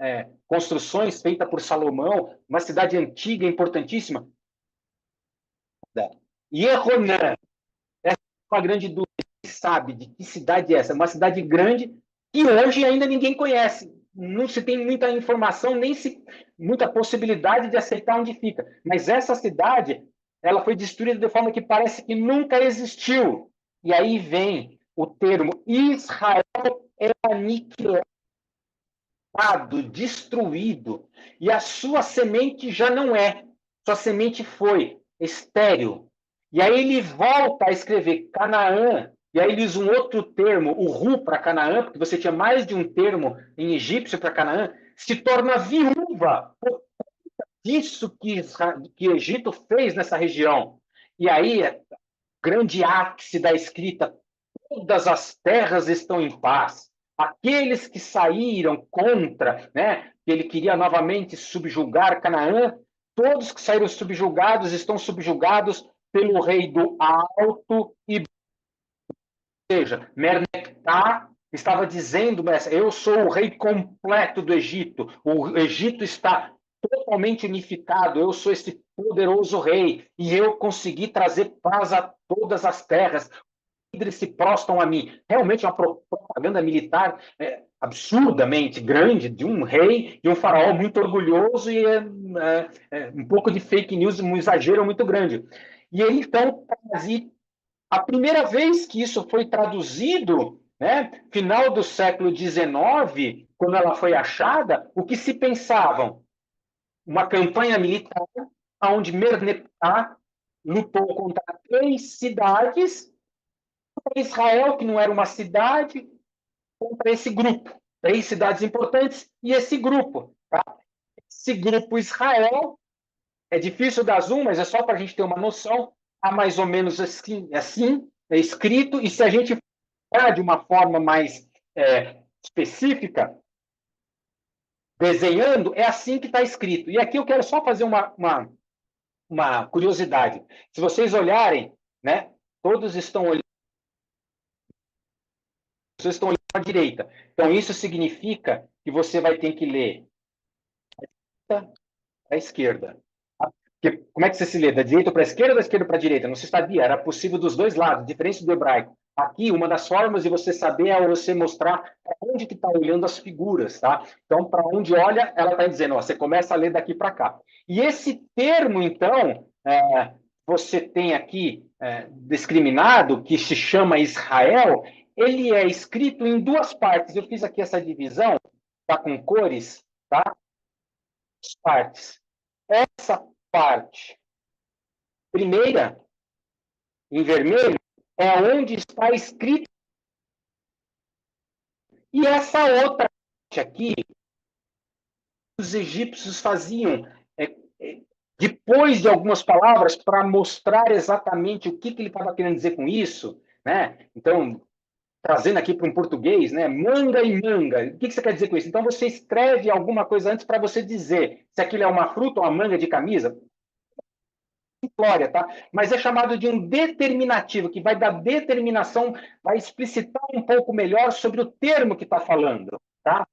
construções feitas por Salomão, uma cidade antiga, importantíssima. Yeronã, essa é uma grande dúvida, sabe de que cidade é essa? Uma cidade grande que hoje ainda ninguém conhece. Não se tem muita informação, nem muita possibilidade de aceitar onde fica. Mas essa cidade, ela foi destruída de forma que parece que nunca existiu. E aí vem o termo Israel é aniquilado, destruído, e a sua semente já não é. sua semente foi estéril. E aí ele volta a escrever Canaã, e aí ele usa um outro termo, o Ru para Canaã, porque você tinha mais de um termo em egípcio para Canaã, se torna viúva por isso que Egito fez nessa região. E aí, grande ápice da escrita, todas as terras estão em paz. Aqueles que saíram contra, né, que ele queria novamente subjugar Canaã, todos que saíram subjugados estão subjugados pelo rei do Alto e, ou seja, Merneptah estava dizendo, eu sou o rei completo do Egito, o Egito está totalmente unificado, eu sou esse poderoso rei, e eu consegui trazer paz a todas as terras, líderes se prostam a mim. Realmente é uma propaganda militar absurdamente grande de um rei e um faraó muito orgulhoso e um pouco de fake news, um exagero muito grande. E ele, então, a primeira vez que isso foi traduzido, né, final do século XIX, quando ela foi achada, o que se pensavam? Uma campanha militar onde Merneptah lutou contra 3 cidades, Israel, que não era uma cidade, contra esse grupo. 3 cidades importantes e esse grupo. Tá? Esse grupo Israel, é difícil dar zoom, mas é só para a gente ter uma noção, há mais ou menos assim é escrito, e se a gente for de uma forma mais específica, desenhando, é assim que está escrito. E aqui eu quero só fazer uma curiosidade. Se vocês olharem, né, todos estão olhando, vocês estão olhando para a direita. Então, isso significa que você vai ter que ler à esquerda. Porque, como é que você se lê? Da direita para a esquerda ou da esquerda para a direita? Não se sabia, era possível dos dois lados, diferente do hebraico. Aqui, uma das formas de você saber é você mostrar para onde que está olhando as figuras, tá? Então, para onde olha, ela está dizendo, ó, você começa a ler daqui para cá. E esse termo, então, você tem aqui discriminado, que se chama Israel, ele é escrito em 2 partes. Eu fiz aqui essa divisão, tá com cores, tá? As partes. Essa parte primeira, em vermelho, é onde está escrito. E essa outra parte aqui, os egípcios faziam depois de algumas palavras para mostrar exatamente o que ele estava querendo dizer com isso, né? Então, trazendo aqui para um português, né? Manga e manga. O que você quer dizer com isso? Então, você escreve alguma coisa antes para você dizer se aquilo é uma fruta ou uma manga de camisa. Simplória, tá? Mas é chamado de um determinativo, que vai dar determinação, vai explicitar um pouco melhor sobre o termo que está falando, tá?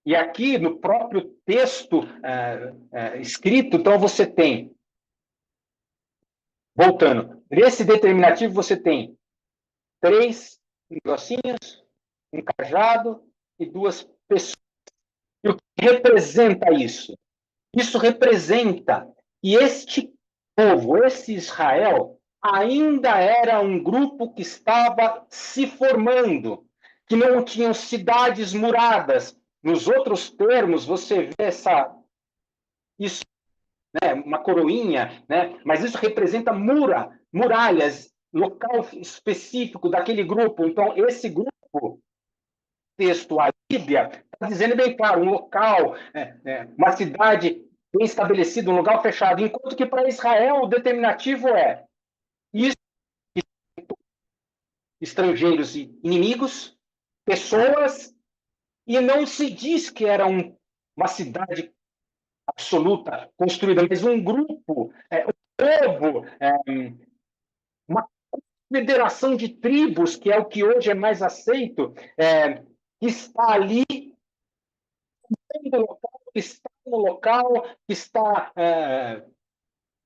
E aqui, no próprio texto escrito, então você tem, voltando, nesse determinativo você tem 3 negocinhos, um cajado e 2 pessoas. E o que representa isso? Isso representa que este povo, esse Israel, ainda era um grupo que estava se formando, que não tinham cidades muradas. Nos outros termos, você vê isso, né, uma coroinha, né, mas isso representa muralhas, local específico daquele grupo. Então, esse grupo, texto, a Líbia, está dizendo bem claro, um local, uma cidade bem estabelecida, um lugar fechado, enquanto que para Israel o determinativo é isso, estrangeiros e inimigos, pessoas, e não se diz que era uma cidade absoluta construída, mas um grupo, um povo, uma federação de tribos, que é o que hoje é mais aceito, que está ali no local, que está no local, que está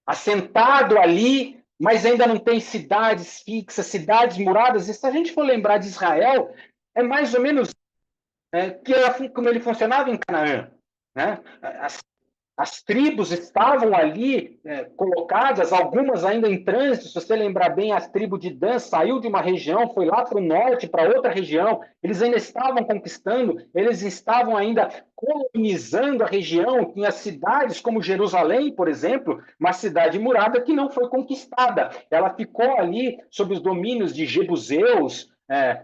assentado ali, mas ainda não tem cidades fixas, cidades muradas. E se a gente for lembrar de Israel, é mais ou menos que era como ele funcionava em Canaã, né? As tribos estavam ali colocadas, algumas ainda em trânsito. Se você lembrar bem, a tribo de Dan saiu de uma região, foi lá para o norte, para outra região. Eles ainda estavam conquistando, eles estavam ainda colonizando a região. Tinha cidades como Jerusalém, por exemplo, uma cidade murada que não foi conquistada. Ela ficou ali sob os domínios de jebuseus,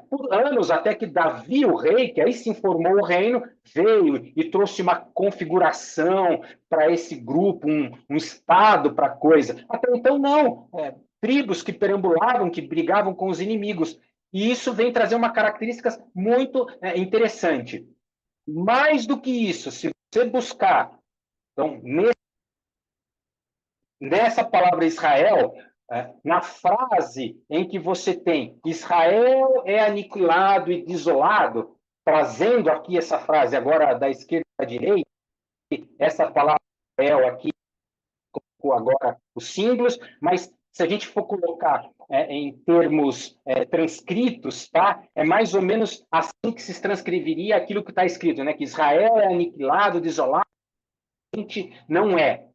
por anos, até que Davi, o rei, que aí se formou o reino, veio e trouxe uma configuração para esse grupo, um estado para a coisa. Até então, não. Tribos que perambulavam, que brigavam com os inimigos. E isso vem trazer uma característica muito interessante. Mais do que isso, se você buscar, então, nessa palavra Israel, na frase em que você tem Israel é aniquilado e desolado, trazendo aqui essa frase agora da esquerda à direita, essa palavra Israel aqui, colocou agora os símbolos, mas se a gente for colocar em termos transcritos, tá? É mais ou menos assim que se transcreveria aquilo que está escrito, né? Que Israel é aniquilado, desolado, não é,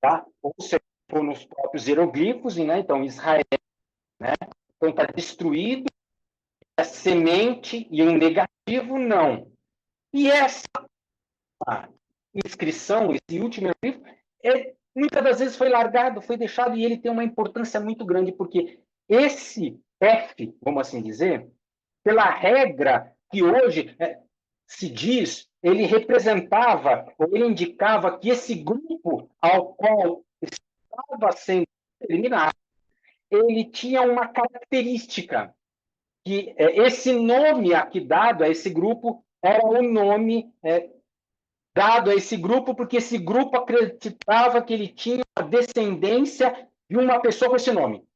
tá? Ou seja, nos próprios hieroglifos, né? Então Israel, né? Então está destruído, é semente e um negativo, não. E essa inscrição, esse último hieroglifo, muitas das vezes foi largado, foi deixado, e ele tem uma importância muito grande, porque esse F, vamos assim dizer, pela regra que hoje se diz, ele representava, ou ele indicava que esse grupo ao qual estava sendo eliminado, ele tinha uma característica, que esse nome aqui dado a esse grupo era o nome dado a esse grupo, porque esse grupo acreditava que ele tinha a descendência de uma pessoa com esse nome.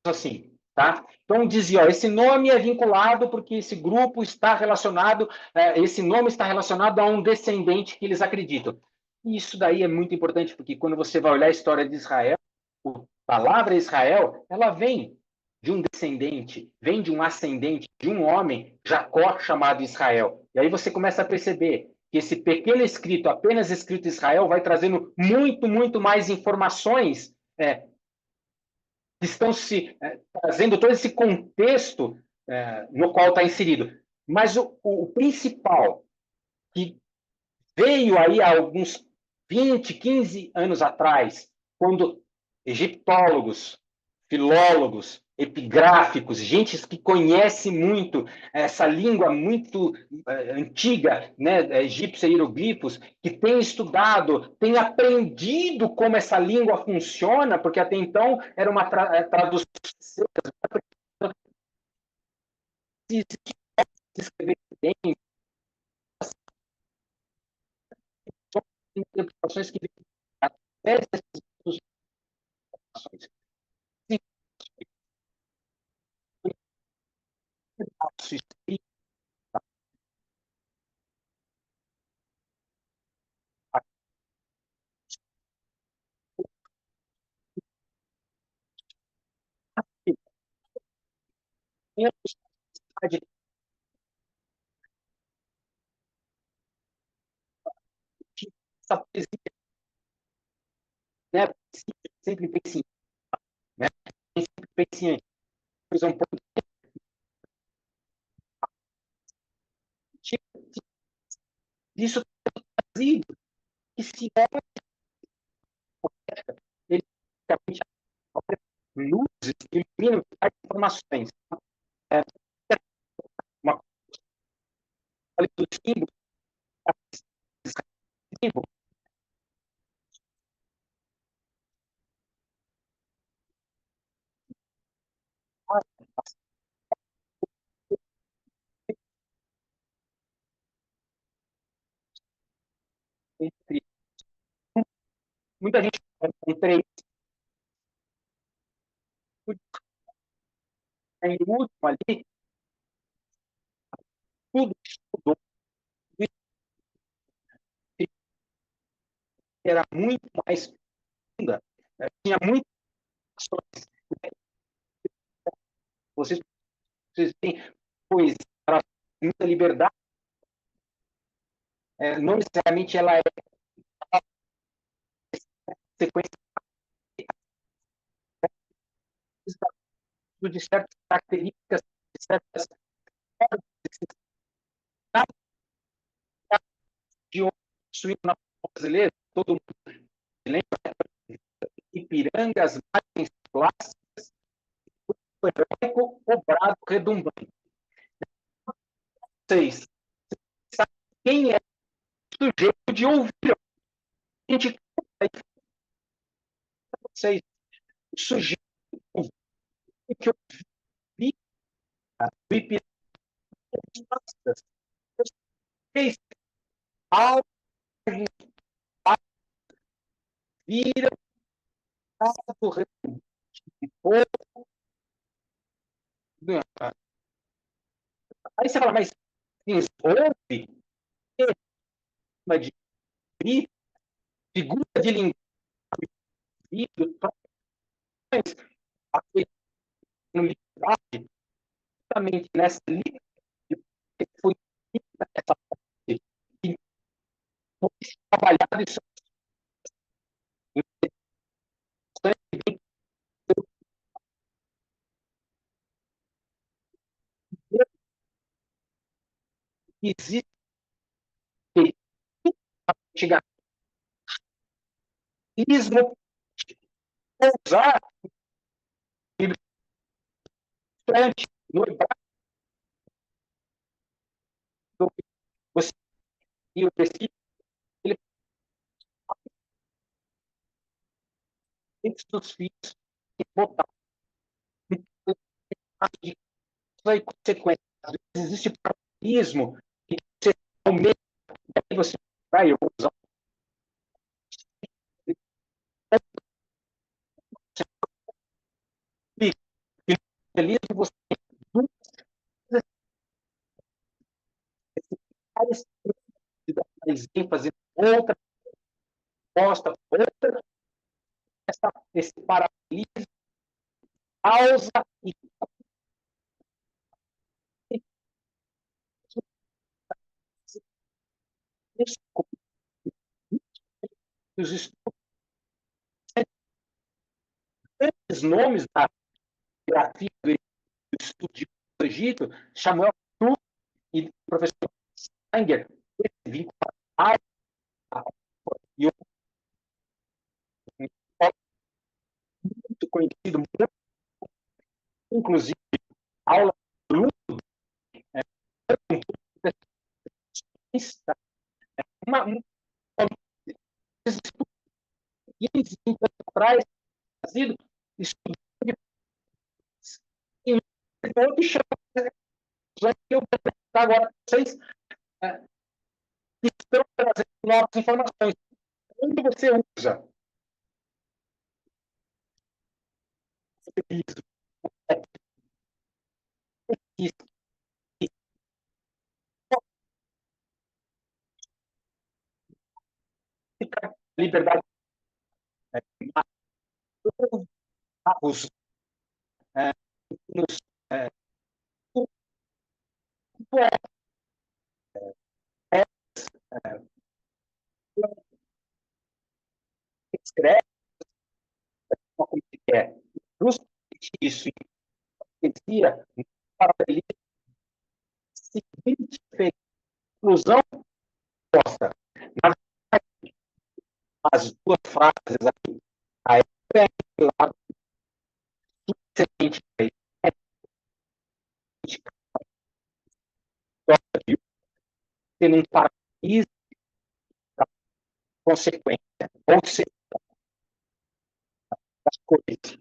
Assim, tá? Então dizia, ó, esse nome é vinculado porque esse grupo está relacionado, esse nome está relacionado a um descendente que eles acreditam. E isso daí é muito importante, porque quando você vai olhar a história de Israel, a palavra Israel, ela vem de um descendente, vem de um ascendente, de um homem, Jacó, chamado Israel. E aí você começa a perceber que esse pequeno escrito, apenas escrito Israel, vai trazendo muito, muito mais informações que estão se trazendo todo esse contexto no qual está inserido. Mas o principal, que veio aí há alguns 20, 15 anos atrás, quando egiptólogos, filólogos, epigráficos, gente que conhece muito essa língua muito antiga, né, egípcia e hieroglifos, que tem estudado, tem aprendido como essa língua funciona, porque até então era uma tradução se escrever bem, são interpretações que vêm através dessas ilustrações. Essa poesia, né? Sempre pense, né? Sempre pense em coisa um pouco disso trazido, que se é ele luzes que iluminam as informações. É, uma coisa do símbolo, símbolo, entre muita gente encontrei em último ali, tudo estudou, era muito mais funda, tinha muitas questões. Vocês, vocês têm poesia, muita liberdade, não necessariamente ela é sequência de certas características, de certas de construir na brasileira, todo mundo lembra, Ipiranga, as margens clássicas, o heróico cobrado redundante. Vocês sabem quem é o sujeito de ouvir? A gente vocês, o sujeito que eu vi do Ipiranga, vocês ao viram do redundante. Aí você fala, mas ouve de figura de linguagem, a literalidade, justamente nessa linha que foi essa parte que foi trabalhado isso existe antigatismo usar no hebraico você e o princípio ele tem dos filhos e botar de e consequência. Às vezes existe paralelismo que você aumenta, aí você vai usar o paralelismo, você faz mais ênfase outra resposta, outra esse paralelismo causa e os estudantes nomes da grafia do estudo do Egito, Samuel e o professor Sanger, vinculado e muito conhecido, muito, inclusive, aula do uma 15, 20 anos atrás, trazido, estudando em outro chão, que eu vou apresentar agora para vocês, estão trazendo novas informações. Onde você usa isso? Liberdade, os nos escreve como é. Justamente isso influencia para ele seguinte conclusão posta. As duas frases aqui. A é lá seguinte tendo um paraíso consequência, ou seja, das coisas.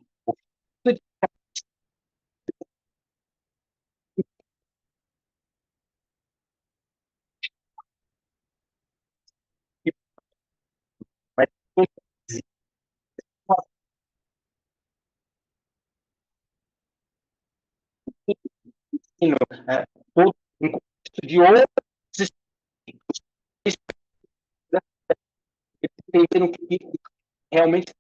Todo um contexto de outros entenderam que realmente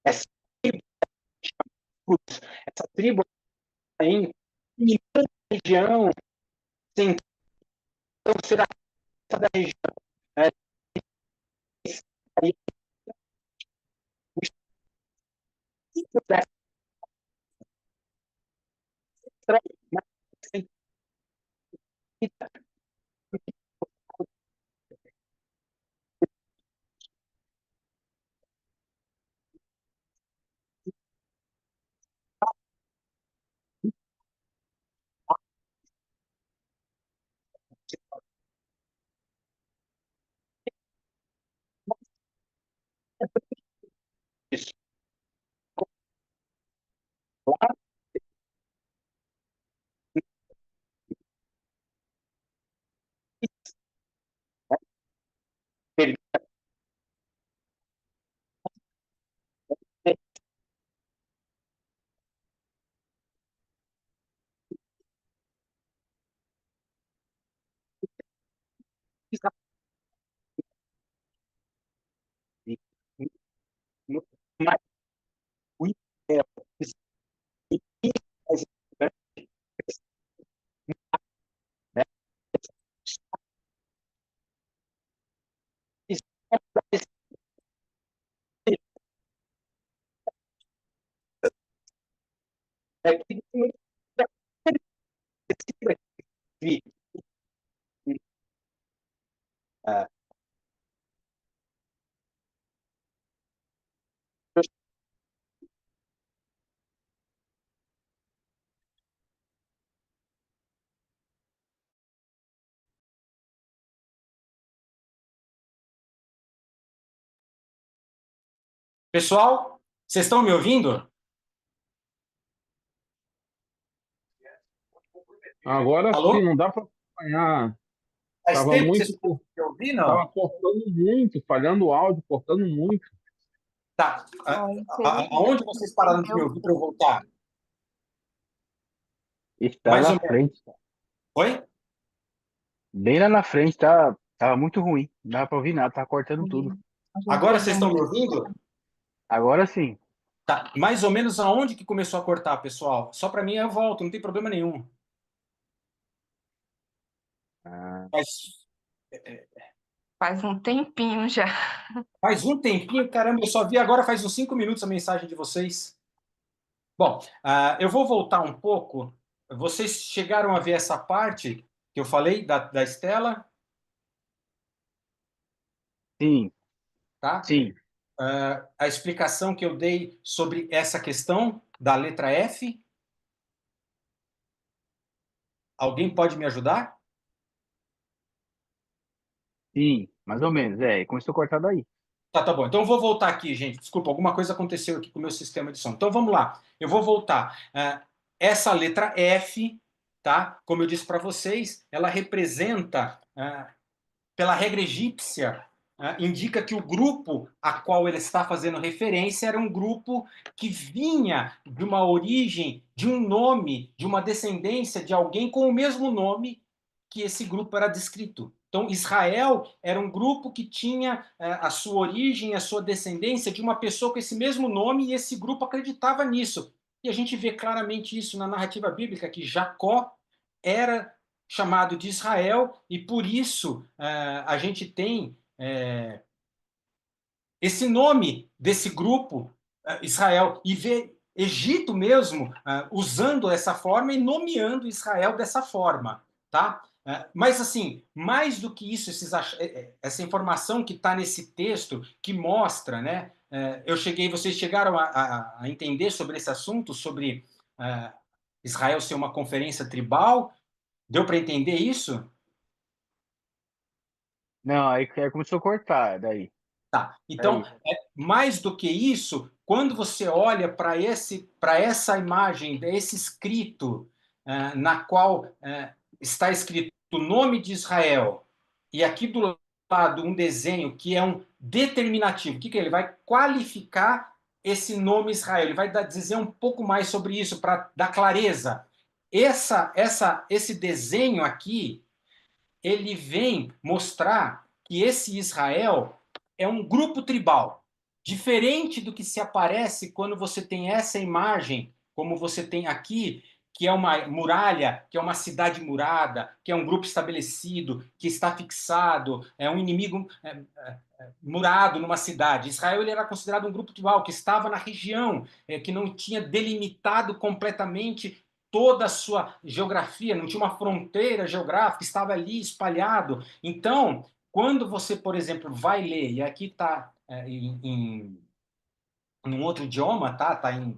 essa tribo em região então será da região Aí, isso, lá, ele mas o Israel, né? É que ah, Pessoal, vocês estão me ouvindo? Agora sim, Alô? não dá para acompanhar. Faz Tava tempo que vocês muito, estão me ouvindo? tava cortando muito, falhando o áudio, cortando muito. Tá. Aonde vocês pararam de me ouvir para eu voltar? Está Mais na ou menos. frente, Oi? bem lá na frente, tava muito ruim. Não dava para ouvir nada, tava cortando tudo. Agora vocês estão me ouvindo? Agora sim. Tá. Mais ou menos aonde que começou a cortar, pessoal? Só para mim eu volto, não tem problema nenhum. Ah, Mas Faz um tempinho já. faz um tempinho, caramba, eu só vi agora faz uns 5 minutos a mensagem de vocês. Bom, eu vou voltar um pouco. Vocês chegaram a ver essa parte que eu falei da Estela, sim, tá? sim. A explicação que eu dei sobre essa questão da letra F. Alguém pode me ajudar? Sim, mais ou menos. É, começou a cortar daí. Tá bom. Então eu vou voltar aqui, gente. Desculpa, alguma coisa aconteceu aqui com o meu sistema de som. Então vamos lá. Eu vou voltar. Essa letra F, tá? Como eu disse para vocês, ela representa, pela regra egípcia, indica que o grupo a qual ele está fazendo referência era um grupo que vinha de uma origem, de um nome, de uma descendência de alguém com o mesmo nome que esse grupo era descrito. Então, Israel era um grupo que tinha a sua origem, a sua descendência de uma pessoa com esse mesmo nome, e esse grupo acreditava nisso. E a gente vê claramente isso na narrativa bíblica, que Jacó era chamado de Israel, e por isso a gente tem esse nome desse grupo, Israel, e vê Egito mesmo usando essa forma e nomeando Israel dessa forma, tá? Mas assim, mais do que isso, essa informação que está nesse texto que mostra, né? Vocês chegaram a entender sobre esse assunto, sobre Israel ser uma conferência tribal? Deu para entender isso? Não, aí começou a cortar daí. Tá. Então, Aí. mais do que isso, quando você olha para essa imagem, desse escrito, na qual está escrito o nome de Israel, e aqui do lado um desenho que é um determinativo, o que ele vai qualificar esse nome Israel, ele vai dizer um pouco mais sobre isso para dar clareza. Esse desenho aqui, ele vem mostrar que esse Israel é um grupo tribal, diferente do que se aparece quando você tem essa imagem, como você tem aqui, que é uma muralha, que é uma cidade murada, que é um grupo estabelecido, que está fixado, é um inimigo murado numa cidade. Israel ele era considerado um grupo tribal que estava na região, que não tinha delimitado completamente toda a sua geografia, não tinha uma fronteira geográfica, estava ali espalhado. Então, quando você, por exemplo, vai ler, e aqui está em um outro idioma, tá em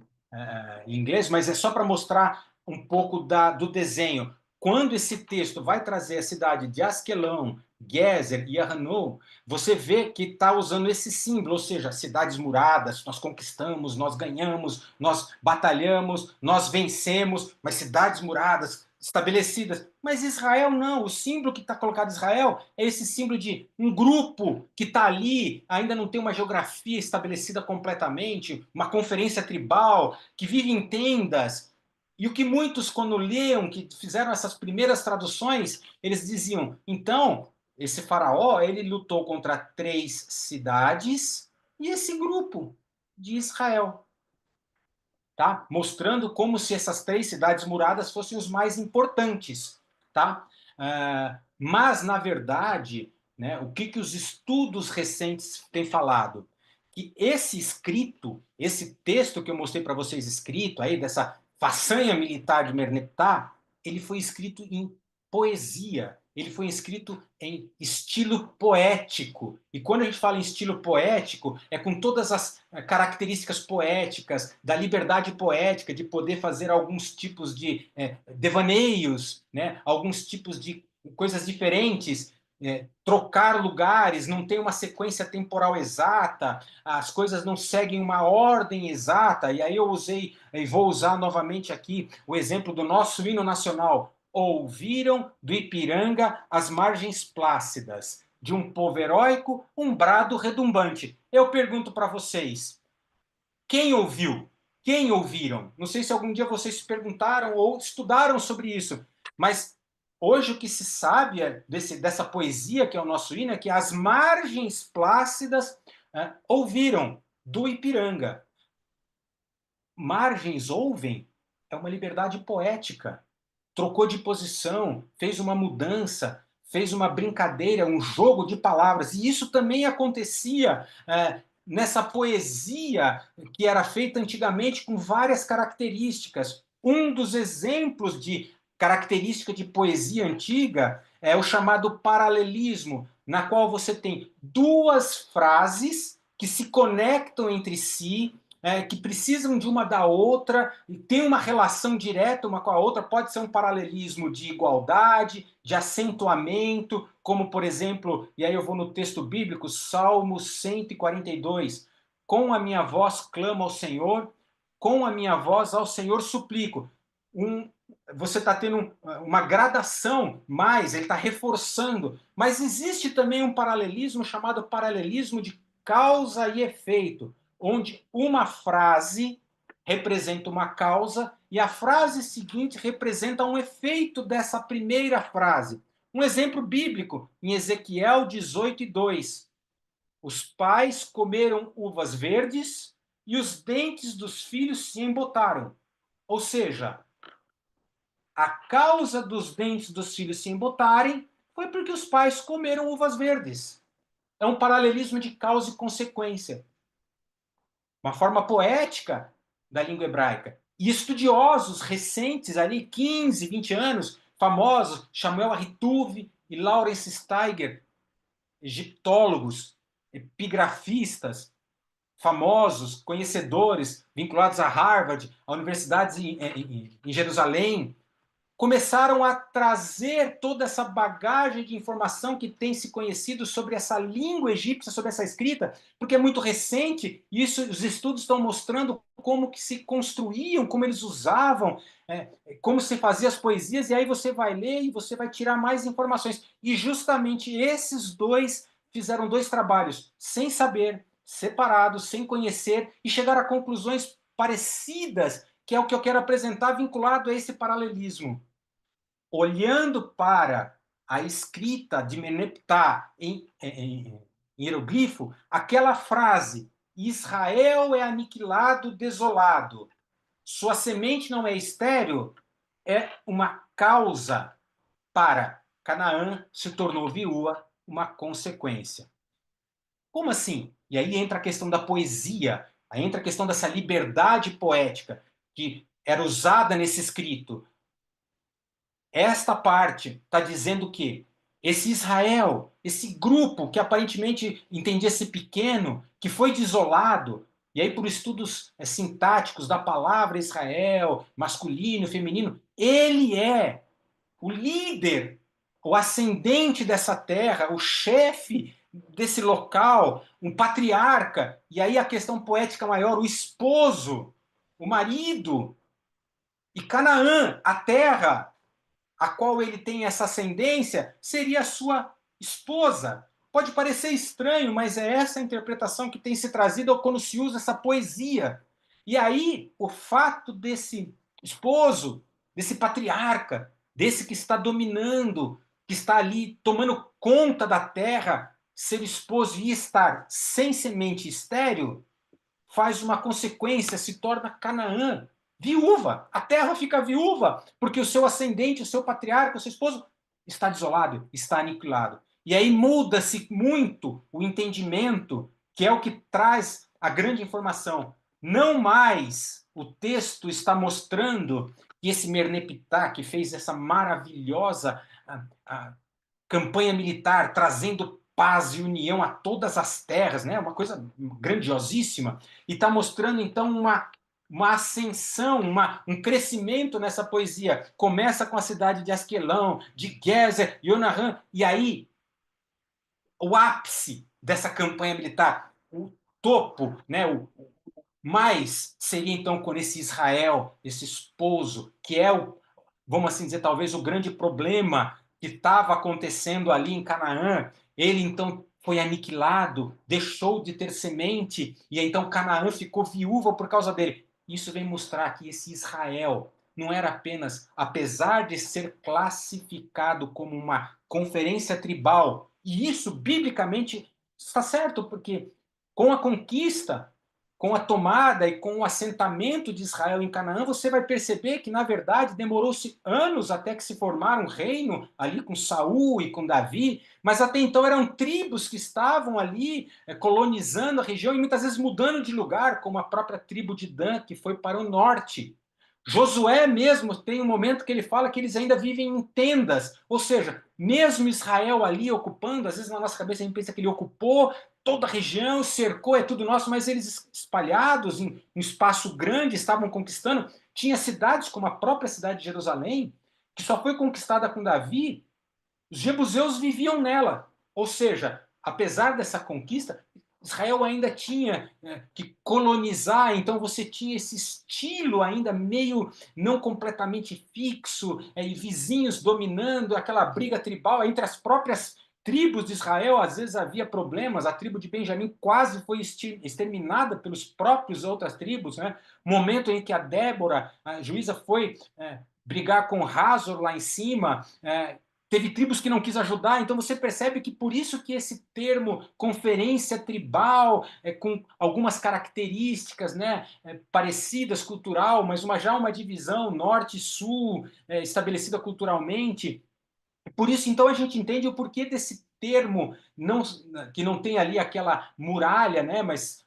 inglês, mas é só para mostrar um pouco do desenho. Quando esse texto vai trazer a cidade de Asquelão, Gezer e Ahanu, você vê que está usando esse símbolo, ou seja, cidades muradas, nós conquistamos, nós ganhamos, nós batalhamos, nós vencemos, mas cidades muradas, estabelecidas. Mas Israel não, o símbolo que está colocado em Israel é esse símbolo de um grupo que está ali, ainda não tem uma geografia estabelecida completamente, uma conferência tribal, que vive em tendas. E o que muitos, quando liam, que fizeram essas primeiras traduções, eles diziam, então, esse faraó, ele lutou contra 3 cidades e esse grupo de Israel. Tá? Mostrando como se essas 3 cidades muradas fossem os mais importantes. Tá? Mas, na verdade, né, o que os estudos recentes têm falado? Que esse escrito, esse texto que eu mostrei para vocês escrito, aí, dessa façanha militar de Merneptah, ele foi escrito em poesia, ele foi escrito em estilo poético. E quando a gente fala em estilo poético, é com todas as características poéticas, da liberdade poética, de poder fazer alguns tipos de devaneios, né? Alguns tipos de coisas diferentes, trocar lugares, não tem uma sequência temporal exata, as coisas não seguem uma ordem exata. E aí eu usei, e vou usar novamente aqui, o exemplo do nosso hino nacional. Ouviram do Ipiranga as margens plácidas, de um povo heróico, um brado retumbante. Eu pergunto para vocês, quem ouviu? Quem ouviram? Não sei se algum dia vocês se perguntaram ou estudaram sobre isso, mas hoje o que se sabe dessa poesia que é o nosso hino é que as margens plácidas ouviram do Ipiranga. Margens ouvem é uma liberdade poética. Trocou de posição, fez uma mudança, fez uma brincadeira, um jogo de palavras. E isso também acontecia nessa poesia que era feita antigamente com várias características. Um dos exemplos de característica de poesia antiga é o chamado paralelismo, na qual você tem 2 frases que se conectam entre si, que precisam de uma da outra, e tem uma relação direta uma com a outra, pode ser um paralelismo de igualdade, de acentuamento, como, por exemplo, e aí eu vou no texto bíblico, Salmo 142, com a minha voz clamo ao Senhor, com a minha voz ao Senhor suplico. Você está tendo uma gradação mais, ele está reforçando, mas existe também um paralelismo chamado paralelismo de causa e efeito, onde uma frase representa uma causa e a frase seguinte representa um efeito dessa primeira frase. Um exemplo bíblico, em Ezequiel 18:2. Os pais comeram uvas verdes e os dentes dos filhos se embotaram. Ou seja, a causa dos dentes dos filhos se embotarem foi porque os pais comeram uvas verdes. É um paralelismo de causa e consequência. Uma forma poética da língua hebraica. E estudiosos recentes, ali 15, 20 anos, famosos, Samuel Arituve e Lawrence Steiger, egiptólogos, epigrafistas, famosos, conhecedores, vinculados a Harvard, a universidades em Jerusalém, começaram a trazer toda essa bagagem de informação que tem se conhecido sobre essa língua egípcia, sobre essa escrita, porque é muito recente, e isso, os estudos estão mostrando como que se construíam, como eles usavam, como se fazia as poesias, e aí você vai ler e você vai tirar mais informações. E justamente esses 2 fizeram 2 trabalhos, sem saber, separados, sem conhecer, e chegaram a conclusões parecidas, que é o que eu quero apresentar vinculado a esse paralelismo. Olhando para a escrita de Merneptah em hieroglifo, aquela frase, Israel é aniquilado, desolado, sua semente não é estéril, é uma causa para Canaã se tornou viúva, uma consequência. Como assim? E aí entra a questão da poesia, aí entra a questão dessa liberdade poética que era usada nesse escrito. Esta parte está dizendo que esse Israel, esse grupo que aparentemente entendia ser pequeno, que foi desolado, e aí por estudos sintáticos da palavra Israel, masculino, feminino, ele é o líder, o ascendente dessa terra, o chefe desse local, um patriarca, e aí a questão poética maior, o esposo, o marido, e Canaã, a terra a qual ele tem essa ascendência, seria a sua esposa. Pode parecer estranho, mas é essa a interpretação que tem se trazido quando se usa essa poesia. E aí, o fato desse esposo, desse patriarca, desse que está dominando, que está ali tomando conta da terra, ser esposo e estar sem semente estéril, faz uma consequência, se torna Canaã viúva. A terra fica viúva, porque o seu ascendente, o seu patriarca, o seu esposo está desolado, está aniquilado. E aí muda-se muito o entendimento, que é o que traz a grande informação. Não mais o texto está mostrando que esse Merneptah, que fez essa maravilhosa campanha militar, trazendo paz e união a todas as terras, né? Uma coisa grandiosíssima, e está mostrando então uma ascensão, um crescimento nessa poesia. Começa com a cidade de Asquelão, de Gezer, Yonahan, e aí o ápice dessa campanha militar, o topo, né? O mais seria então com esse Israel, esse esposo, que é o, vamos assim dizer, talvez o grande problema que estava acontecendo ali em Canaã. Ele então foi aniquilado, deixou de ter semente, e então Canaã ficou viúva por causa dele. Isso vem mostrar que esse Israel não era apenas, apesar de ser classificado como uma conferência tribal, e isso biblicamente está certo, porque com a conquista, com a tomada e com o assentamento de Israel em Canaã, você vai perceber que, na verdade, demorou-se anos até que se formar um reino ali com Saul e com Davi, mas até então eram tribos que estavam ali colonizando a região e muitas vezes mudando de lugar, como a própria tribo de Dan, que foi para o norte. Josué mesmo tem um momento que ele fala que eles ainda vivem em tendas, ou seja, mesmo Israel ali ocupando, às vezes na nossa cabeça a gente pensa que ele ocupou toda a região, cercou, é tudo nosso, mas eles espalhados em um espaço grande, estavam conquistando. Tinha cidades como a própria cidade de Jerusalém, que só foi conquistada com Davi, os jebuseus viviam nela. Ou seja, apesar dessa conquista, Israel ainda tinha que colonizar, então você tinha esse estilo ainda meio não completamente fixo, e vizinhos dominando, aquela briga tribal entre as próprias tribos de Israel. Às vezes havia problemas, a tribo de Benjamim quase foi exterminada pelos próprios outras tribos, né? Momento em que a Débora, a juíza, foi brigar com Hazor lá em cima, teve tribos que não quis ajudar, então você percebe que por isso que esse termo conferência tribal, com algumas características, né, parecidas cultural, mas já uma divisão norte e sul estabelecida culturalmente. Por isso, então, a gente entende o porquê desse termo, que não tem ali aquela muralha, né, mas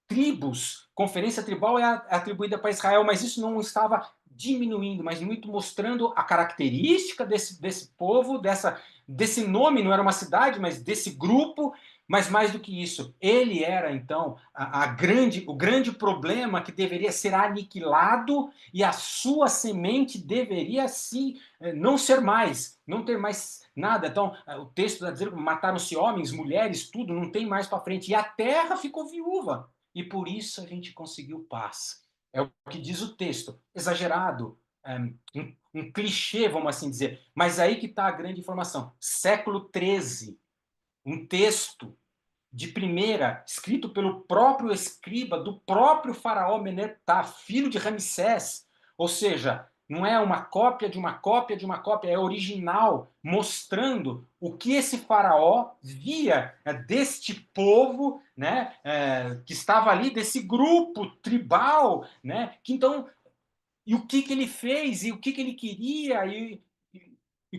tribos, conferência tribal é atribuída para Israel, mas isso não estava diminuindo, mas muito mostrando a característica desse povo, desse nome, não era uma cidade, mas desse grupo. Mas mais do que isso, ele era então o grande problema que deveria ser aniquilado, e a sua semente deveria não ser mais, não ter mais nada. Então o texto está dizendo que mataram-se homens, mulheres, tudo, não tem mais para frente, e a terra ficou viúva. E por isso a gente conseguiu paz. É o que diz o texto. Exagerado, um clichê, vamos assim dizer. Mas aí que está a grande informação. Século XIII, um texto de primeira, escrito pelo próprio escriba, do próprio faraó Meneptah, filho de Ramsés. Ou seja, não é uma cópia de uma cópia de uma cópia, é original, mostrando o que esse faraó via deste povo, que estava ali, desse grupo tribal, que então e o que ele fez, e o que ele queria, e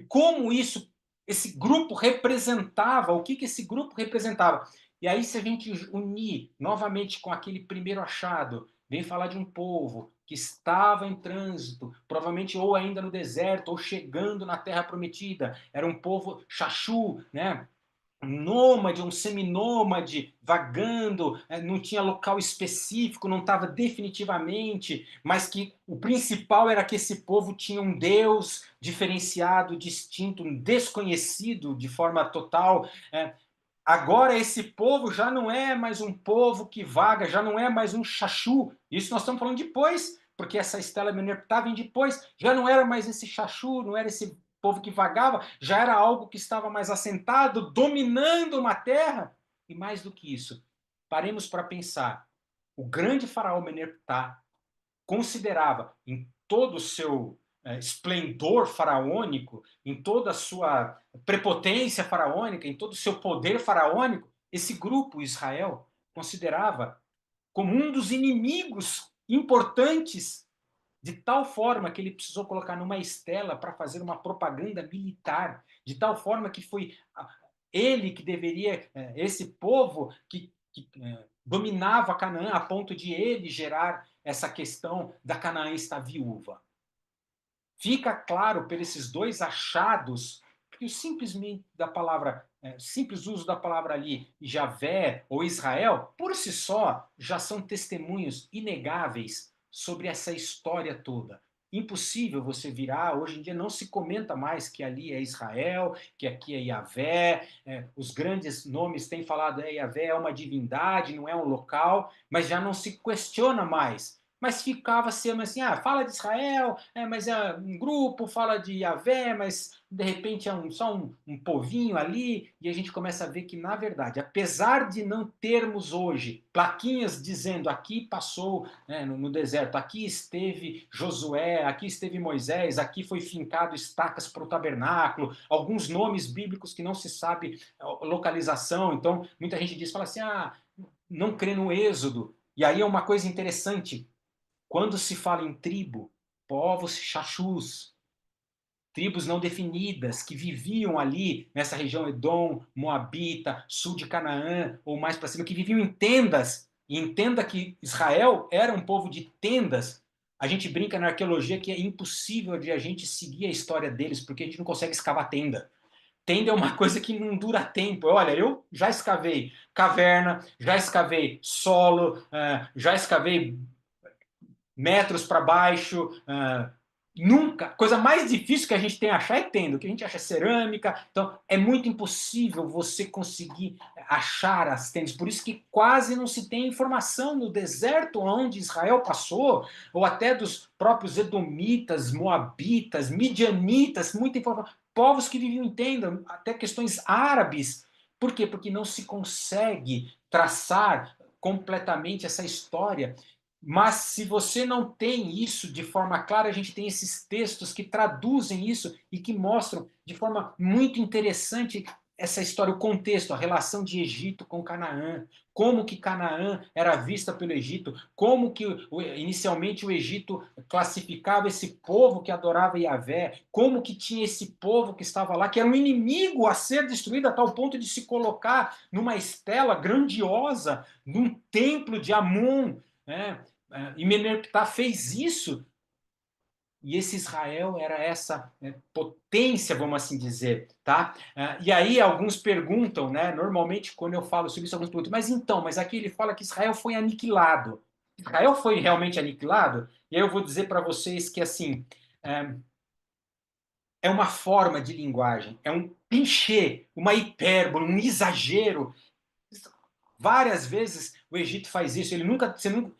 como esse grupo representava, o que esse grupo representava. E aí, se a gente unir novamente com aquele primeiro achado, vem falar de um povo que estava em trânsito, provavelmente ou ainda no deserto, ou chegando na Terra Prometida. Era um povo xaxu, né? Nômade, um seminômade, vagando, não tinha local específico, não estava definitivamente, mas que o principal era que esse povo tinha um Deus diferenciado, distinto, um desconhecido de forma total. Agora esse povo já não é mais um povo que vaga, já não é mais um xaxu. Isso nós estamos falando depois, porque essa Stella Meneptah vem depois. Já não era mais esse xaxu, não era esse povo que vagava, já era algo que estava mais assentado, dominando uma terra. E mais do que isso, paremos para pensar. O grande faraó Meneptah considerava, em todo o seu esplendor faraônico, em toda a sua prepotência faraônica, em todo o seu poder faraônico, esse grupo, Israel, considerava como um dos inimigos importantes, de tal forma que ele precisou colocar numa estela para fazer uma propaganda militar, de tal forma que foi ele que deveria, esse povo que dominava Canaã, a ponto de ele gerar essa questão da Canaã estar viúva. Fica claro por esses dois achados que o simplesmente da palavra, simples uso da palavra ali, Javé ou Israel, por si só, já são testemunhos inegáveis sobre essa história toda. Impossível você virar, hoje em dia não se comenta mais que ali é Israel, que aqui é Javé, os grandes nomes têm falado, Javé é uma divindade, não é um local, mas já não se questiona mais. Mas ficava sendo assim, fala de Israel, mas é um grupo, fala de Yahvé, mas de repente é só um povinho ali, e a gente começa a ver que, na verdade, apesar de não termos hoje plaquinhas dizendo aqui passou no deserto, aqui esteve Josué, aqui esteve Moisés, aqui foi fincado estacas para o tabernáculo, alguns nomes bíblicos que não se sabe localização, então muita gente fala assim, não crê no Êxodo, e aí é uma coisa interessante, quando se fala em tribo, povos xaxus, tribos não definidas, que viviam ali nessa região Edom, Moabita, sul de Canaã, ou mais para cima, que viviam em tendas, e entenda que Israel era um povo de tendas. A gente brinca na arqueologia que é impossível de a gente seguir a história deles, porque a gente não consegue escavar tenda. Tenda é uma coisa que não dura tempo. Olha, eu já escavei caverna, já escavei solo, já escavei metros para baixo, nunca. A coisa mais difícil que a gente tem a achar é tenda, o que a gente acha é cerâmica, então é muito impossível você conseguir achar as tendas, por isso que quase não se tem informação no deserto onde Israel passou, ou até dos próprios edomitas, moabitas, midianitas, muita informação, povos que viviam em tenda, até questões árabes. Por quê? Porque não se consegue traçar completamente essa história. Mas se você não tem isso de forma clara, a gente tem esses textos que traduzem isso e que mostram de forma muito interessante essa história, o contexto, a relação de Egito com Canaã, como que Canaã era vista pelo Egito, como que inicialmente o Egito classificava esse povo que adorava Yahvé, como que tinha esse povo que estava lá, que era um inimigo a ser destruído a tal ponto de se colocar numa estela grandiosa, num templo de Amon, né? E Meneptah fez isso, e esse Israel era essa potência, vamos assim dizer, tá? E aí alguns perguntam, né? Normalmente quando eu falo sobre isso, alguns perguntam, mas aqui ele fala que Israel foi aniquilado. Israel foi realmente aniquilado? E aí eu vou dizer para vocês que assim é uma forma de linguagem, é um clichê, uma hipérbole, um exagero. Várias vezes o Egito faz isso. Ele nunca,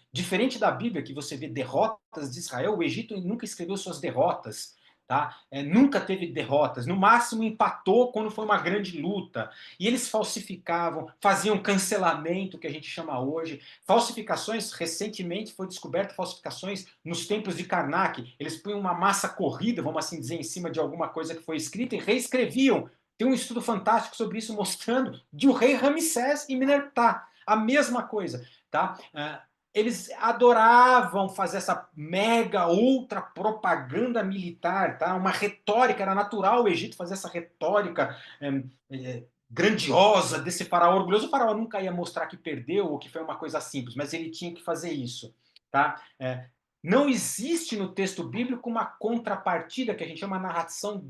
diferente da Bíblia, que você vê derrotas de Israel, o Egito nunca escreveu suas derrotas. Tá? Nunca teve derrotas. No máximo empatou quando foi uma grande luta. E eles falsificavam, faziam cancelamento, que a gente chama hoje. Falsificações, recentemente foi descoberto falsificações nos templos de Karnak. Eles punham uma massa corrida, vamos assim dizer, em cima de alguma coisa que foi escrita e reescreviam. Tem um estudo fantástico sobre isso, mostrando de o rei Ramsés e Meneptah. A mesma coisa. Tá? eles adoravam fazer essa mega, ultra propaganda militar, tá? Uma retórica, era natural o Egito fazer essa retórica grandiosa desse faraó orgulhoso. O faraó nunca ia mostrar que perdeu ou que foi uma coisa simples, mas ele tinha que fazer isso, tá? Não existe no texto bíblico uma contrapartida, que a gente chama a narração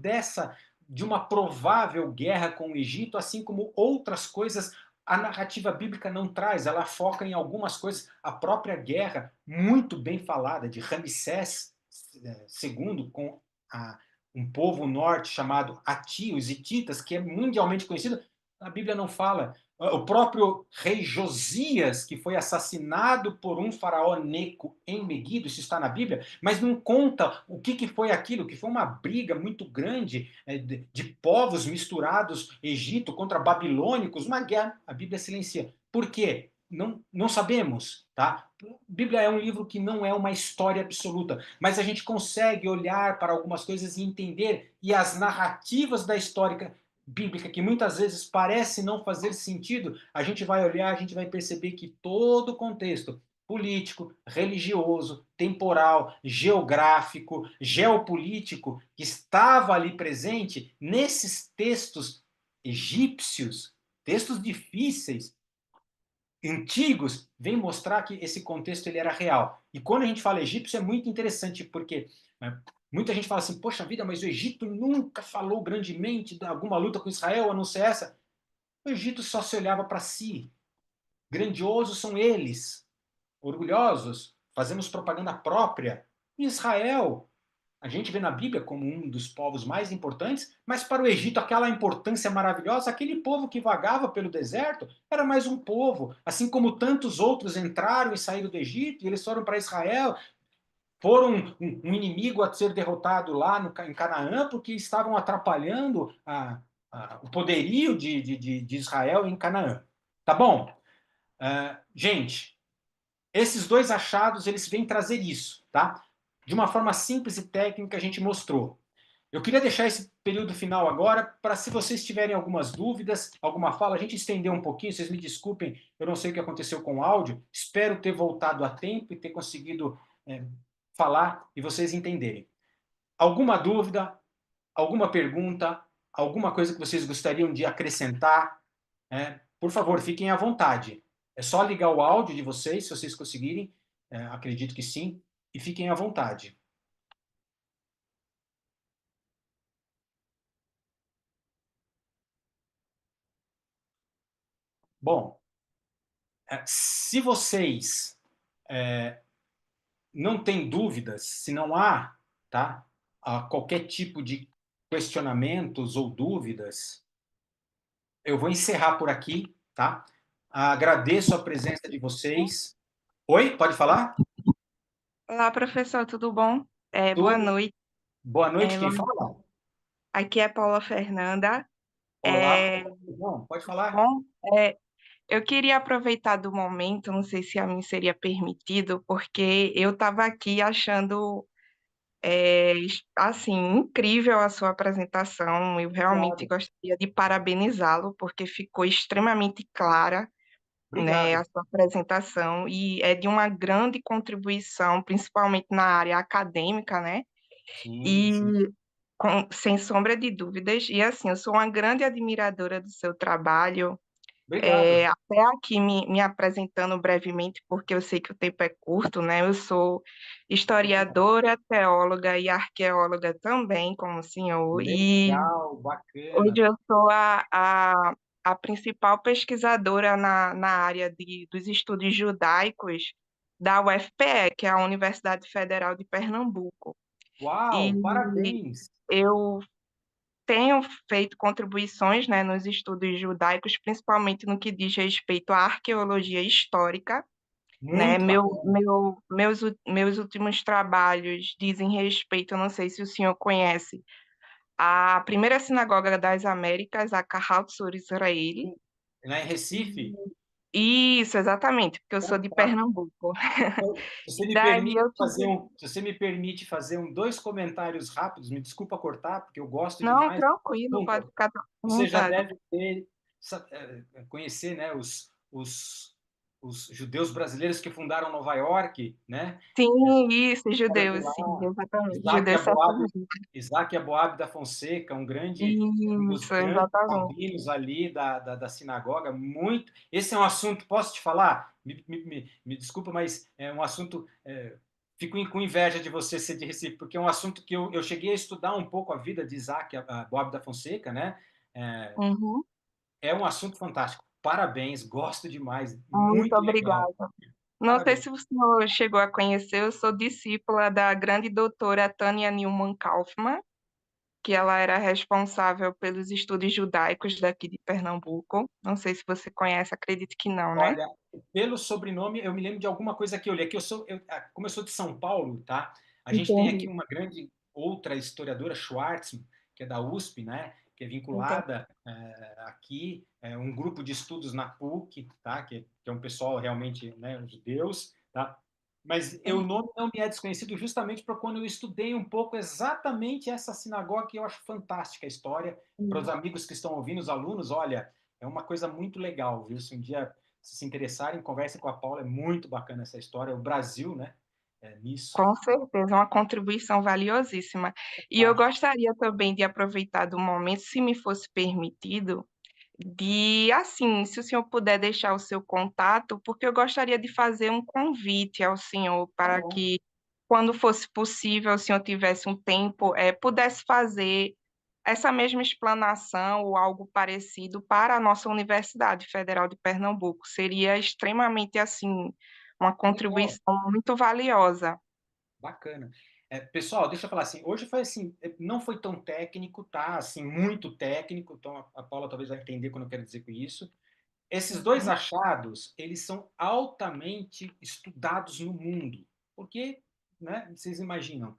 de uma provável guerra com o Egito, assim como outras coisas a narrativa bíblica não traz, ela foca em algumas coisas. A própria guerra, muito bem falada, de Ramsés II com um povo norte chamado Ati, os hititas, que é mundialmente conhecido, a Bíblia não fala. O próprio rei Josias, que foi assassinado por um faraó Neco em Meguido, isso está na Bíblia, mas não conta o que foi aquilo, que foi uma briga muito grande de povos misturados, Egito contra babilônicos, uma guerra. A Bíblia silencia. Por quê? Não sabemos, tá? A Bíblia é um livro que não é uma história absoluta, mas a gente consegue olhar para algumas coisas e entender, e as narrativas da história bíblica, que muitas vezes parece não fazer sentido, a gente vai olhar, a gente vai perceber que todo o contexto político, religioso, temporal, geográfico, geopolítico que estava ali presente nesses textos egípcios, textos difíceis, antigos, vem mostrar que esse contexto ele era real. E quando a gente fala egípcio é muito interessante porque muita gente fala assim, poxa vida, mas o Egito nunca falou grandemente de alguma luta com Israel, a não ser essa. O Egito só se olhava para si. Grandiosos são eles, orgulhosos, fazemos propaganda própria. Israel, a gente vê na Bíblia como um dos povos mais importantes, mas para o Egito aquela importância maravilhosa, aquele povo que vagava pelo deserto era mais um povo, assim como tantos outros entraram e saíram do Egito, e eles foram para Israel, foram um inimigo a ser derrotado lá em Canaã, porque estavam atrapalhando o poderio de Israel em Canaã. Tá bom? Gente, esses dois achados, eles vêm trazer isso, tá? De uma forma simples e técnica, a gente mostrou. Eu queria deixar esse período final agora para, se vocês tiverem algumas dúvidas, alguma fala, a gente estender um pouquinho, vocês me desculpem, eu não sei o que aconteceu com o áudio, espero ter voltado a tempo e ter conseguido falar e vocês entenderem. Alguma dúvida, alguma pergunta, alguma coisa que vocês gostariam de acrescentar, por favor, fiquem à vontade. É só ligar o áudio de vocês, se vocês conseguirem, acredito que sim, e fiquem à vontade. Bom, se vocês não têm dúvidas, se não há, tá, qualquer tipo de questionamentos ou dúvidas, eu vou encerrar por aqui, tá? Agradeço a presença de vocês. Oi, pode falar? Olá, professor, tudo bom? Boa Tudo. noite. Boa noite, quem Bom, fala? aqui é Paula Fernanda. Olá, É, bom, pode falar. bom, eu queria aproveitar do momento, não sei se a mim seria permitido, porque eu estava aqui achando assim incrível a sua apresentação. Eu realmente Obrigado. gostaria de parabenizá-lo, porque ficou extremamente clara, né, a Obrigado. sua apresentação e é de uma grande contribuição, principalmente na área acadêmica, né? Sim, E sim. sem sombra de dúvidas, e assim, eu sou uma grande admiradora do seu trabalho, Obrigado. até aqui me apresentando brevemente, porque eu sei que o tempo é curto, né? Eu sou historiadora, teóloga e arqueóloga também, como o senhor, e Legal, hoje bacana. eu sou a principal pesquisadora na área dos estudos judaicos da UFPE, que é a Universidade Federal de Pernambuco. E Uau, parabéns. eu tenho feito contribuições, né, nos estudos judaicos, principalmente no que diz respeito à arqueologia histórica, né? Muito bacana. Meus últimos trabalhos dizem respeito, eu não sei se o senhor conhece, à primeira sinagoga das Américas, a Kahal Sur Israel. Lá em Recife, Isso, exatamente, porque eu sou de fantástico. Pernambuco. Então, E daí eu tive... se você me permite fazer dois comentários rápidos, me desculpa cortar, porque eu gosto Não, demais. tranquilo, pode ficar à Você já vontade. deve conhecer, né, os os judeus brasileiros que fundaram Nova York, né? Sim, isso, Era de judeus, sim, lá. exatamente. Isaac Judeus Aboab, sertanejo. Isaac Aboab da Fonseca, um dos Isso, grandes exatamente. rabinos ali da sinagoga, muito. Esse é um assunto, posso te falar? Me desculpa, mas é um assunto. Fico com inveja de você ser de Recife, porque é um assunto que eu cheguei a estudar um pouco a vida de Isaac Aboab da Fonseca, né? É, Uhum. é um assunto fantástico. Parabéns, gosto demais, Muito muito legal. obrigada. Não sei Parabéns. se o senhor chegou a conhecer, eu sou discípula da grande doutora Tânia Newman Kaufmann, que ela era responsável pelos estudos judaicos daqui de Pernambuco. Não sei se você conhece, acredito que não, né? Olha, pelo sobrenome, eu me lembro de alguma coisa que eu li. Aqui como eu sou de São Paulo, tá? A gente tem aqui Entendi, uma grande outra historiadora, Schwartzman, que é da USP, né? Que é entendi. vinculada aqui, um grupo de estudos na PUC, tá? Que é um pessoal realmente, né, judeus, tá? Mas o nome não me é desconhecido justamente para quando eu estudei um pouco exatamente essa sinagoga que eu acho fantástica a história. Para os amigos que estão ouvindo, os alunos, olha, é uma coisa muito legal, viu? Se um dia se interessarem, conversem com a Paula, é muito bacana essa história. O Brasil, né? Nisso. Com certeza, uma contribuição valiosíssima. E eu gostaria também de aproveitar do momento, se me fosse permitido, de, assim, se o senhor puder deixar o seu contato, porque eu gostaria de fazer um convite ao senhor Tá para bom. que, quando fosse possível, o senhor tivesse um tempo, pudesse fazer essa mesma explanação ou algo parecido para a nossa Universidade Federal de Pernambuco. Seria extremamente, assim, uma Legal, contribuição muito valiosa. bacana. Pessoal, deixa eu falar assim, hoje foi assim, não foi tão técnico, tá? Assim, muito técnico, então a Paula talvez vai entender quando eu quero dizer com isso. Esses dois Uhum. achados, eles são altamente estudados no mundo, porque, né, vocês imaginam,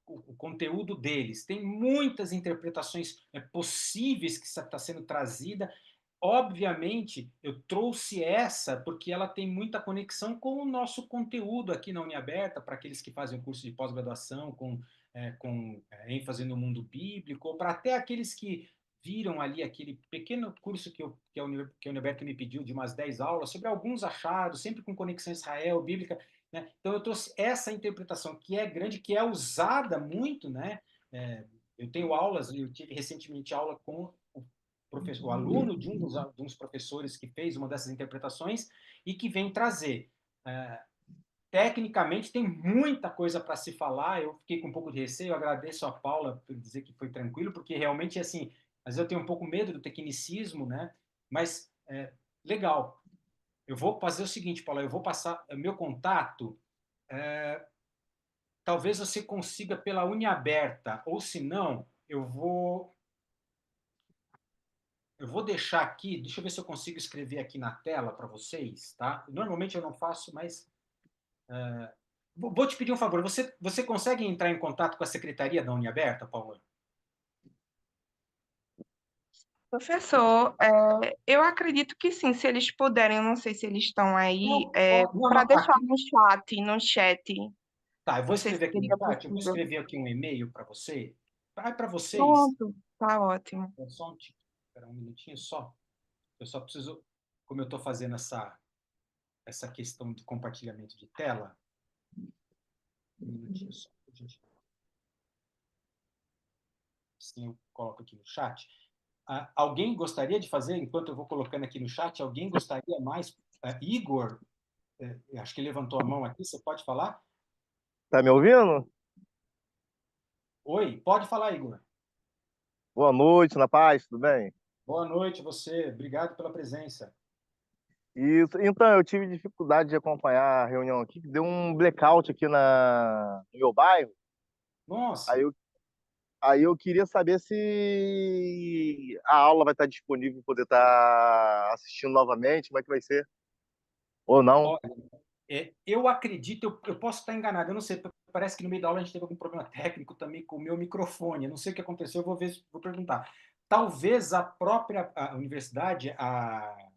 o conteúdo deles tem muitas interpretações possíveis que está sendo trazida. Obviamente, eu trouxe essa porque ela tem muita conexão com o nosso conteúdo aqui na Uniaberta, para aqueles que fazem o curso de pós-graduação com ênfase no mundo bíblico, ou para até aqueles que viram ali aquele pequeno curso que a Uniaberta me pediu, de umas 10 aulas, sobre alguns achados, sempre com conexão Israel, bíblica. Né? Então, eu trouxe essa interpretação que é grande, que é usada muito, né? Eu tenho aulas, eu tive recentemente aula com o aluno de uns professores que fez uma dessas interpretações e que vem trazer. Tecnicamente, tem muita coisa para se falar. Eu fiquei com um pouco de receio. Eu agradeço a Paula por dizer que foi tranquilo, porque realmente, assim, às vezes eu tenho um pouco medo do tecnicismo, né? Mas, legal. Eu vou fazer o seguinte, Paula, eu vou passar meu contato. Talvez você consiga pela Uniaberta, ou se não, eu vou deixar aqui, deixa eu ver se eu consigo escrever aqui na tela para vocês, tá? Normalmente eu não faço, mas vou te pedir um favor. Você consegue entrar em contato com a secretaria da Uniaberta, Paula? Professor, eu acredito que sim, se eles puderem, eu não sei se eles estão aí, Não, não, para não, deixar aqui. no chat, Tá, eu vou não sei se escrever aqui no seria chat, eu vou possível. escrever aqui um e-mail para você. Vai para vocês. Pronto, tá ótimo. Só um tico, espera um minutinho só. Eu só preciso, como eu estou fazendo essa questão de compartilhamento de tela, um minutinho só. Gente. Sim, eu coloco aqui no chat. Alguém gostaria de fazer, enquanto eu vou colocando aqui no chat, alguém gostaria mais? Igor, acho que levantou a mão aqui, você pode falar? Tá me ouvindo? Oi, pode falar, Igor. Boa noite, na paz, tudo bem? Boa noite, você. Obrigado pela presença. Isso. Então, eu tive dificuldade de acompanhar a reunião aqui, que deu um blackout aqui no meu bairro. Aí Nossa, eu, aí eu queria saber se a aula vai estar disponível para poder estar assistindo novamente, como é que vai ser? Ou não? olha, eu acredito, eu posso estar enganado, eu não sei, parece que no meio da aula a gente teve algum problema técnico também com o meu microfone, eu não sei o que aconteceu, eu vou ver, vou perguntar. Talvez a própria universidade, a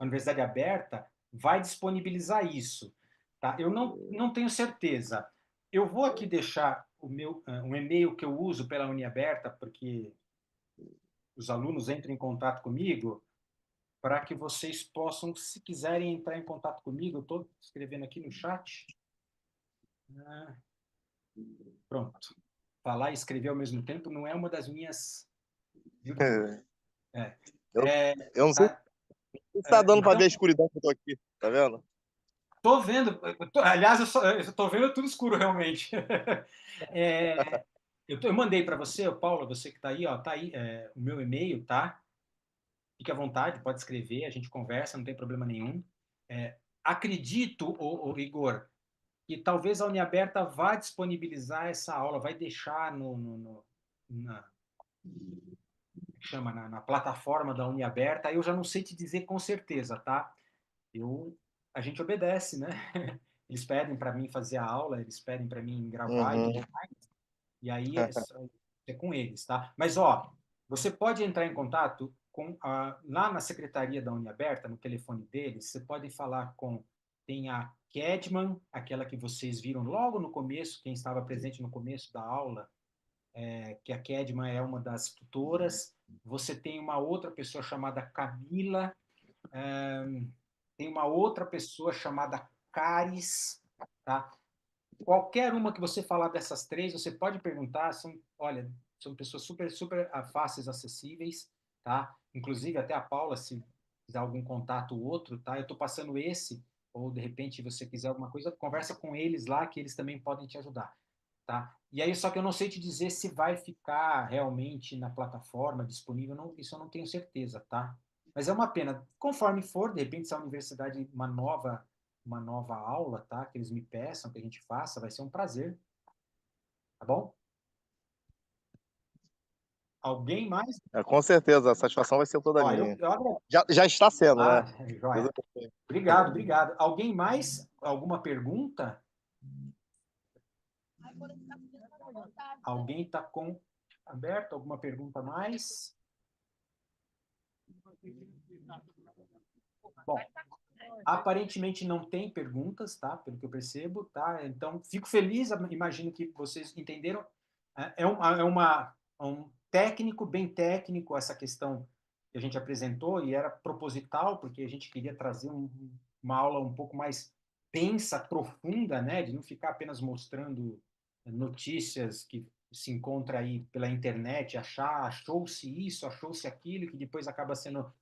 Universidade Aberta, vai disponibilizar isso, tá? Eu não tenho certeza. Eu vou aqui deixar um e-mail que eu uso pela Uniaberta, porque os alunos entram em contato comigo. para que vocês possam, se quiserem, entrar em contato comigo. Eu estou escrevendo aqui no chat. Pronto. Falar e escrever ao mesmo tempo não é uma das minhas virtudes. Eu não sei se tá dando para ver a escuridão que eu tô aqui, tá vendo? Tô vendo. Aliás, eu tô vendo tudo escuro, realmente. Eu mandei para você, Paula, você que está aí, ó, tá aí o meu e-mail, tá? Fique à vontade, pode escrever, a gente conversa, não tem problema nenhum. Acredito, Igor, que talvez a Uniaberta vá disponibilizar essa aula, vai deixar na plataforma da Uniaberta. Eu já não sei te dizer com certeza, tá? A gente obedece, né? Eles pedem para mim fazer a aula, eles pedem para mim gravar e tudo mais, e aí é com eles, tá? Mas, ó, você pode entrar em contato lá na secretaria da Uniaberta, no telefone deles, você pode falar tem a Kedman, aquela que vocês viram logo no começo, quem estava presente no começo da aula, que a Kedman é uma das tutoras. Você tem uma outra pessoa chamada Camila, tem uma outra pessoa chamada Caris, tá? Qualquer uma que você falar dessas três, você pode perguntar, olha, são pessoas super, super fáceis, acessíveis, tá? Inclusive até a Paula, se quiser algum contato outro, tá? Eu estou passando esse, ou de repente você quiser alguma coisa, conversa com eles lá, que eles também podem te ajudar, tá? E aí, só que eu não sei te dizer se vai ficar realmente na plataforma disponível, isso eu não tenho certeza, tá? Mas é uma pena. Conforme for, de repente, se a universidade, uma nova aula, tá? Que eles me peçam, que a gente faça, vai ser um prazer. Tá bom? Alguém mais? Com certeza, a satisfação vai ser toda Ó, minha. eu Já está sendo, né? joia. Obrigado, obrigado. Alguém mais? Alguma pergunta? Alguém está com aberto? Alguma pergunta a mais? Bom, aparentemente não tem perguntas, tá? Pelo que eu percebo, tá? Então, fico feliz, imagino que vocês entenderam. É um técnico, bem técnico, essa questão que a gente apresentou, e era proposital, porque a gente queria trazer uma aula um pouco mais densa, profunda, né? De não ficar apenas mostrando notícias que se encontra aí pela internet, achou-se isso, achou-se aquilo, que depois acaba sendo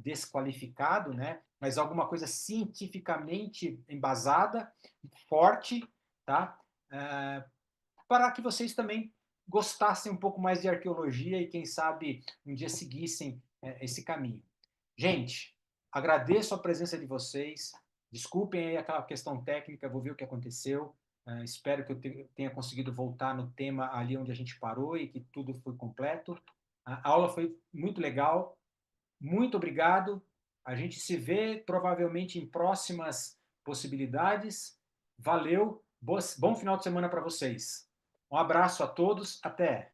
desqualificado, né? Mas alguma coisa cientificamente embasada, forte, tá? Para que vocês também gostassem um pouco mais de arqueologia e, quem sabe, um dia seguissem esse caminho. Gente, agradeço a presença de vocês. Desculpem aí aquela questão técnica, vou ver o que aconteceu. Espero que eu tenha conseguido voltar no tema ali onde a gente parou e que tudo foi completo. A aula foi muito legal. Muito obrigado. A gente se vê provavelmente em próximas possibilidades. Valeu. Bom final de semana para vocês. Um abraço a todos. Até.